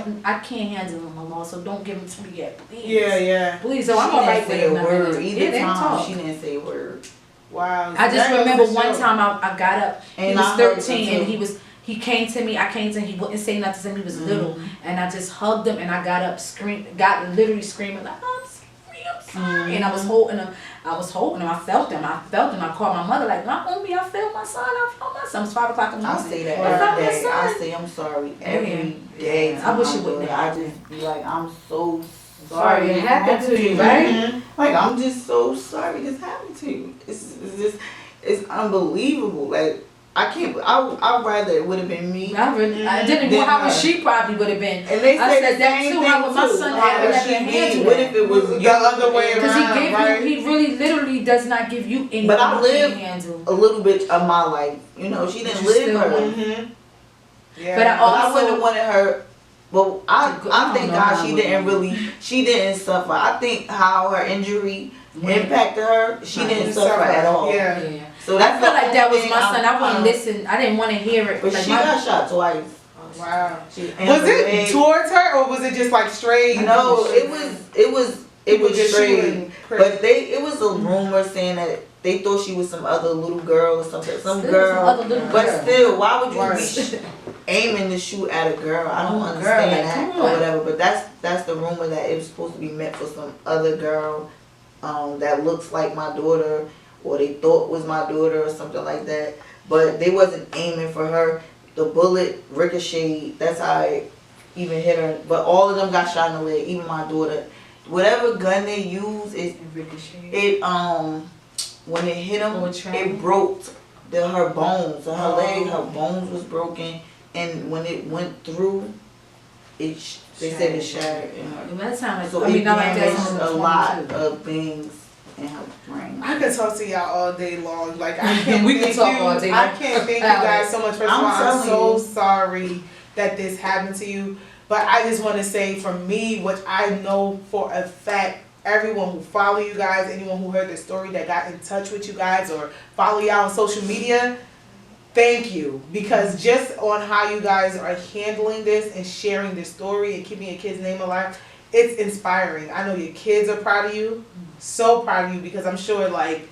can't handle them, Allah. So don't give them to me yet, please. Yeah. Please. So She I'm alright didn't say a with word it. either They time. talk. She didn't say a word. Wow. I just That goes remember to one show. time I got up. He And was I heard 13 her and too. he came to me. I came to him. He wouldn't say nothing to me. He was little, and I just hugged him and I got up, literally screaming like, I'm sorry. And I was holding him. I felt him. I called my mother like, my homie, I felt my son. It was 5 o'clock in the I morning. say that I felt every my day. son. I say I'm sorry every day. Yeah. I to wish my it wouldn't daughter. have I just be like, I'm so Sorry, sorry. it happened to you, right? Like I'm just so sorry this happened to you. It's unbelievable. Like I can't. I'd rather it would have been me. I didn't know how she probably would have been. And they I say said the that same too. thing How would my too. son How have would never she handled be? What that? if it was The other way Because around, right? he really literally does not give you anything But I you lived can't handle. a little bit of my life. You know, she didn't you live still hers. Mm-hmm. Yeah. But I But I also- wouldn't have wanted her. But I I thank don't know God how she I didn't would. she didn't suffer. I think how her injury impacted her, she didn't Didn't suffer suffer, at all. yeah. Yeah. So I that's feel the like that only was thing my son. I wouldn't I'm- listen. I didn't want to hear it. But Like she my- got shot twice. Wow. And Was her it leg- towards her or was it just like straight? No, it was People just straight. shooting But it was a rumor saying that they thought she was some other little girl or something. Some Still girl. some other little But girl. still, why would you Right. be aiming to shoot at a girl? I don't Oh, understand girl, like, that come or on. whatever. But that's the rumor that it was supposed to be meant for some other girl that looks like my daughter, or they thought was my daughter or something like that. But they wasn't aiming for her. The bullet ricocheted. That's how it even hit her. But all of them got shot in the leg. Even my daughter. Whatever gun they use, it when it hit them, it broke her bones. So her leg, her bones was broken, and when it went through, they said it shattered in her. By the time So I mean, it not like damaged that. a lot of things in her brain. I could talk to y'all all day long. Like I can't. We can thank talk you. all day I long. can't thank you guys so much. First of all, I'm telling so you. sorry that this happened to you. But I just want to say, for me, which I know for a fact, everyone who follow you guys, anyone who heard the story that got in touch with you guys or follow y'all on social media, thank you. Because just on how you guys are handling this and sharing this story and keeping your kid's name alive, it's inspiring. I know your kids are proud of you, so proud of you, because I'm sure, like,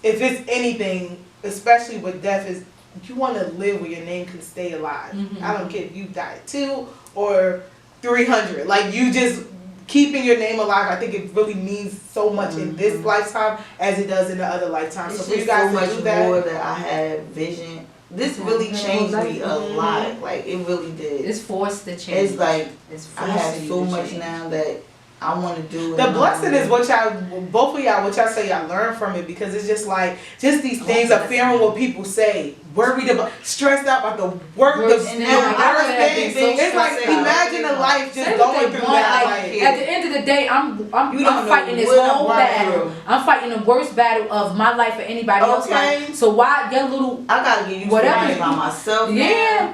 if it's anything, especially with death, is you want to live where your name can stay alive. Mhm. I don't care if you die at 2 or 300. Like, you just keeping your name alive, I think it really means so much in this lifetime as it does in the other lifetime. It's So for you just guys so to much do that, more that I had vision. This really changed me a lot. Like it really did. It's forced to change. It's like It's I forced have you so to much change. now that I want to do. the blessing is what y'all, both of y'all, what y'all say y'all learn from it, because it's just like, just these things of fearing what people say, worried about, stressed out about the work, the Worst worst thing. I would have things. been so It's like, stressed out. imagine a life Say just what going they through want, that. like, Like, at the end of the day, I'm You don't know fighting this what I'm whole going battle. through. I'm fighting the worst battle of my life or anybody else's Okay. life. So why your little I gotta get used Whatever. to being by myself. Yeah,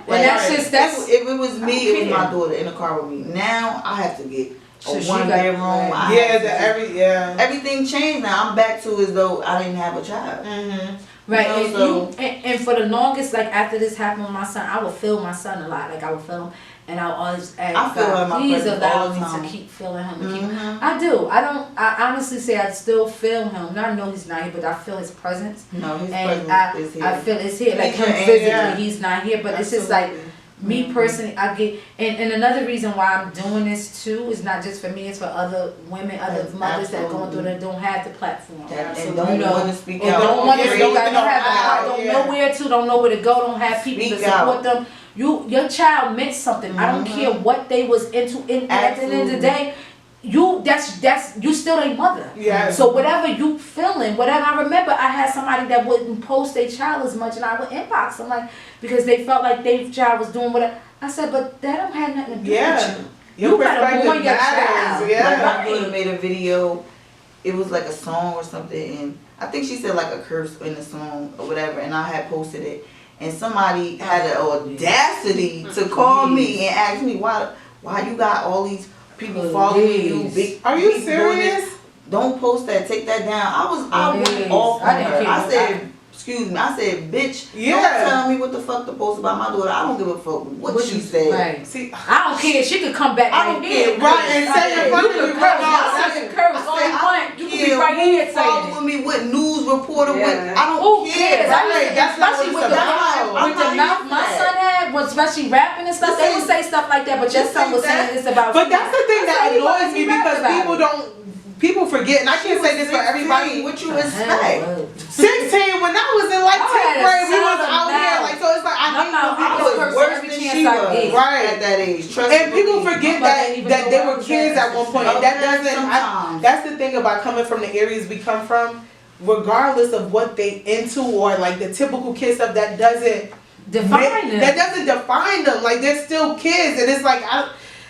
now. and that's just if it was me, it was care. my daughter in the car with me. Now I have to get So a she 1 got- bedroom. right. I yeah, have to- everything changed now. I'm back to as though I didn't have a child. Mm-hmm. Right, You and, know, and for the longest, like after this happened with my son, I would feel my son a lot. Like I would feel him, and I would always ask I feel him in God, my please presence allow all the me time. to keep feeling him. To keep, Mhm. I do. I honestly say I still feel him. Now I know he's not here, but I feel his presence, No, his and presence is here. I feel it's here. Like He's him your physically, angel. he's not here, but it's just like. Me personally, I get, and another reason why I'm doing this too is not just for me, it's for other women, other Yes, mothers that are going through absolutely. that don't have the platform. and don't You know, want to speak Or out. don't want to Yeah, speak out, don't don't have a know heart, how, don't yeah. know where to, don't know where to go, don't have people Speak to support out. them. Your child meant something. I don't Mhm. care what they was into. And at the end of the Absolutely. day, you still a mother. Yeah. So whatever you feeling, whatever. I remember I had somebody that wouldn't post their child as much, and I would inbox them like because they felt like their child was doing whatever. I said, but that don't have nothing to do with you. You gotta mourn your child. Yeah. Like my daughter made a video. It was like a song or something, and I think she said like a curse in the song or whatever, and I had posted it, and somebody had the audacity to call me and ask me why you got all these people following you. Are you serious? Don't post that. Take that down. I went off on her. I said, excuse me. I said, bitch. Don't tell me what the fuck to post about my daughter. I don't give a fuck what she said. Right. See, I don't care. She could come back. I don't care. Right and say it. You could curse all you want. You could be right here saying following me with news reporter. I don't care. That's especially with the mouth my son had, especially rapping and stuff. They would say stuff like that, but your son was saying it's about. But that's the thing that annoys me because people forget, and I can't say this for everybody. What you expect? 16, when I was in like 10th grade, we was out here. Like, so it's like, I was worse than she was. Right. At that age. And people forget that they were kids at one point. And that doesn't, that's the thing about coming from the areas we come from, regardless of what they into or like the typical kid stuff, that doesn't define them. That doesn't define them. Like, they're still kids. And it's like,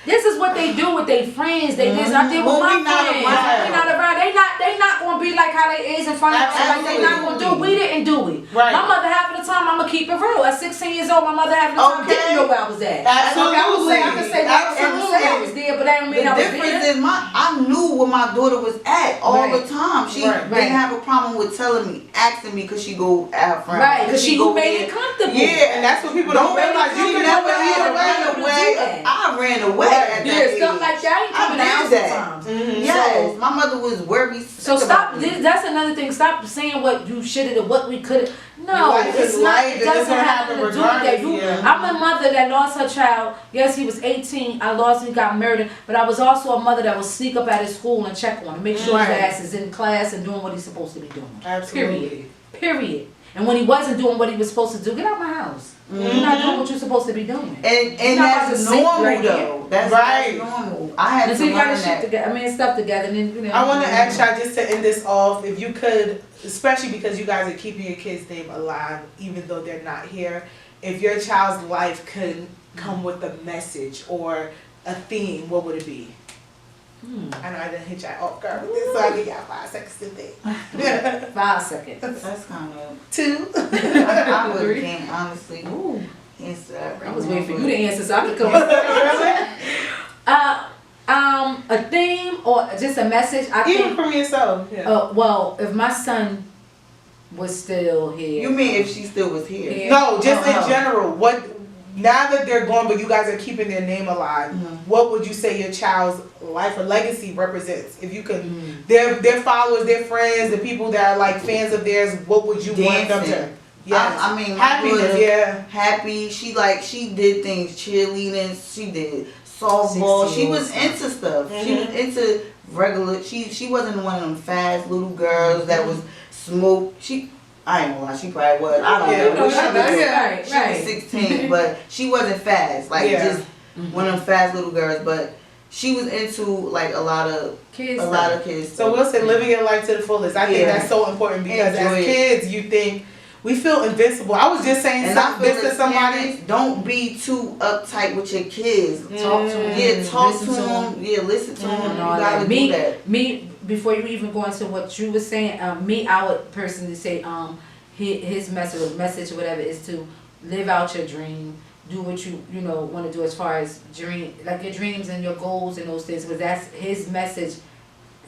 this is what they do with their friends. They just out there with my friends. We not around. They not gonna be like how they is in front of us. Like they not gonna do. We didn't do it. Right. My mother half of the time I'ma keep it real. At 16 years old, my mother half of the time didn't know where I was at. Absolutely. I can say I was there, but that don't mean I was there. The difference is I knew where my daughter was at all the time. She didn't have a problem with telling me, asking me, cause she go at her friends. Right, cause she made it comfortable. Yeah, and that's what people don't realize. You never ran away. I ran away. Stuff like that ain't coming out sometimes. Yes, my mother was worried. So stop. That's another thing. Stop saying what you should have, what we could have. No, it's not. It doesn't have to do with that. I'm a mother that lost her child. Yes, he was 18. I lost him. He got murdered. But I was also a mother that would sneak up at his school and check on him, make sure his ass is in class and doing what he's supposed to be doing. Absolutely. Period. And when he wasn't doing what he was supposed to do, get out of my house. You're not doing what you're supposed to be doing. And that's normal though. That's normal. I had to learn that. Stuff together. And then, I want to ask y'all, just to end this off, if you could, especially because you guys are keeping your kids' name alive, even though they're not here, if your child's life could come with a message or a theme, what would it be? I know I didn't hit y'all off guard with this, so I give y'all 5 seconds to think. 5 seconds. That's kind of 2. I would can't honestly answer that. I was waiting for you to answer so I could come. A theme or just a message. Even from yourself. Yeah. Well, if my son was still here. You mean if she still was here? No, just in general. What? Now that they're gone, but you guys are keeping their name alive, what would you say your child's life or legacy represents? If you could, their followers, their friends, the people that are like fans of theirs, what would you want them to? Yes. I mean, happiness, happy. She did things, cheerleading, she did softball. She was into stuff. She was into regular. She wasn't one of them fast little girls that was smoke. I ain't gonna lie, she probably was. I don't know. She was 16, but she wasn't fast. Just one of them fast little girls. But she was into like a lot of kids. So we'll say living your life to the fullest. I think that's so important because as kids, you think we feel invincible. I was just saying this to somebody. Don't be too uptight with your kids. Talk to them. Yeah, talk to them. Yeah, listen to them. You gotta do that. Before you even go into what you were saying, I would personally say, his message or whatever is to live out your dream, do what you want to do as far as your dreams and your goals and those things. Because that's his message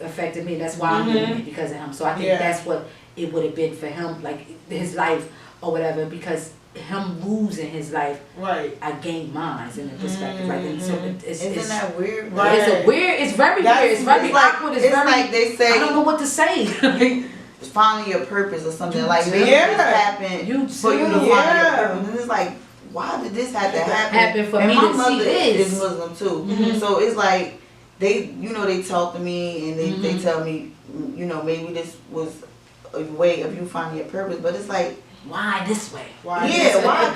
affected me. That's why I'm doing it, because of him. So I think that's what it would have been for him, like his life or whatever, because him losing his life, I gained mine in the perspective. Isn't that weird? Right. It's very weird. It's very awkward. It's very, like they say, I don't know what to say. Finding your purpose or something. Like maybe this happened for you to find your purpose. And it's like, why did this have to happen? For me to see this. Is Muslim too. So it's like they talk to me and they tell me, maybe this was a way of you finding your purpose, but it's like, why this way? Why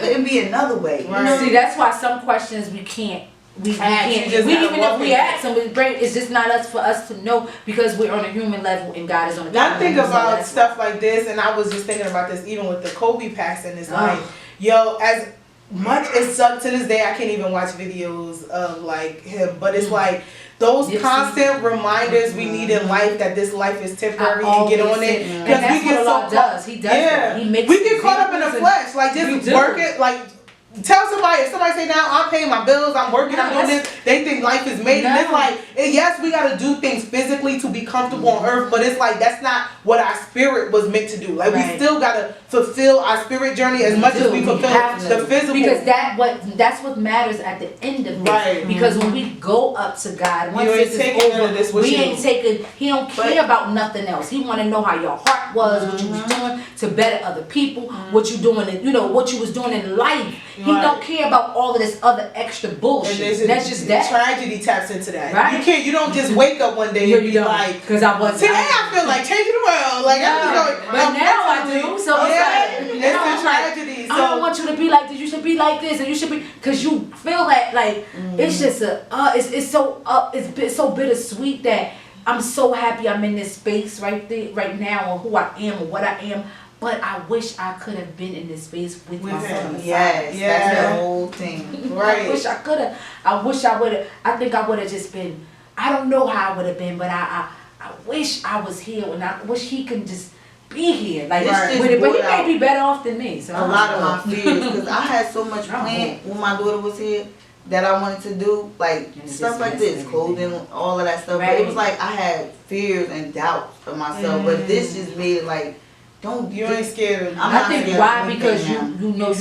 couldn't it be another way? Right. See, that's why some questions we can't we can't. Even if we ask them, it's just not us for us to know because we're on a human level and God is on a I think about stuff like this, and I was just thinking about this even with the Kobe passing. It's like, yo, as much as sucked to this day, I can't even watch videos of like him, but it's like those constant reminders we need in life that this life is temporary and get on it because we get so does. He does. Yeah, he makes. We get caught up in the flesh, like just work it, like. Tell somebody, if somebody say now I'm paying my bills, I'm working, I'm doing this, they think life is made. And it's like, yes, we gotta do things physically to be comfortable on earth, but it's like that's not what our spirit was meant to do. Like we still gotta fulfill our spirit journey as much as we fulfill the physical. Because that's what matters at the end of this. Because when we go up to God, once this is over, we ain't taking. He don't care about nothing else. He want to know how your heart was, what you was doing to better other people, what you doing, what you was doing in life. He don't care about all of this other extra bullshit. That's just that. Tragedy taps into that. Right? You don't just wake up one day and be like, because I was. Today I feel like changing the world. Like but now I do. So it's a tragedy. I don't want you to be like this. You should be like this, and you should be because you feel that like it's just it's so bittersweet that I'm so happy I'm in this space right now, or who I am, or what I am. But I wish I could have been in this space with my son. Yes, that's the whole thing. Right. I wish I could have. I wish I would have. I think I would have just been. I don't know how I would have been, but I wish I was here, and I wish he could just be here. Like, but he may be better off than me. So a lot of my fears, because I had so much planned when my daughter was here that I wanted to do, like stuff like this, clothing, all of that stuff. But it was like I had fears and doubts of myself. But this just made it like. You ain't scared. I think why? Because you know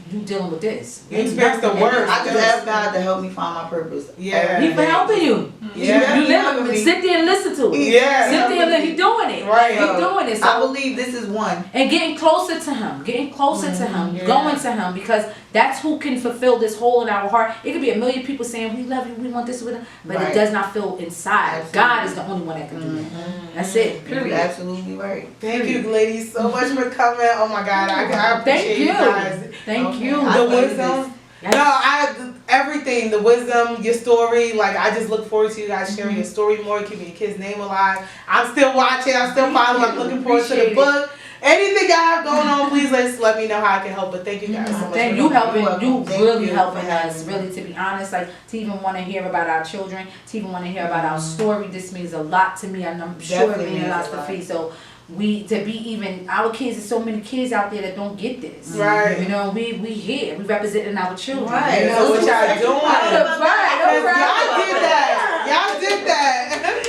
you dealing with this. You experience the worst. I just ask God to help me find my purpose. Yeah, He been helping you. Yeah, you live. Sit there and listen to it. Yeah, sit there and listen. He doing it. Right, he doing it. So I believe this is one. And getting closer to Him, going to Him, because that's who can fulfill this hole in our heart. It could be a million people saying we love you, we want this with Him, but it does not feel inside. Absolutely. God is the only one that can do it. That's it. Period. You're absolutely right. Thank you, ladies, so much for coming. Oh my God, I appreciate you guys. Thank you. The wisdom. Yes. No, everything, the wisdom, your story. Like I just look forward to you guys sharing your story more, keeping your kid's name alive. I'm still watching. I'm still following. I'm looking forward to the book. Anything y'all have going on, please let me know how I can help. But thank you guys so much. Thank you helping. You really helping us. Really, to be honest, like to even want to hear about our children, to even want to hear about our story. This means a lot to me, and I'm sure it means a lot to Fee. So. Our kids, there's so many kids out there that don't get this. Right. You know, we here. We representing our children. Right. You know, what y'all doing. Right. Y'all did that. Y'all did that.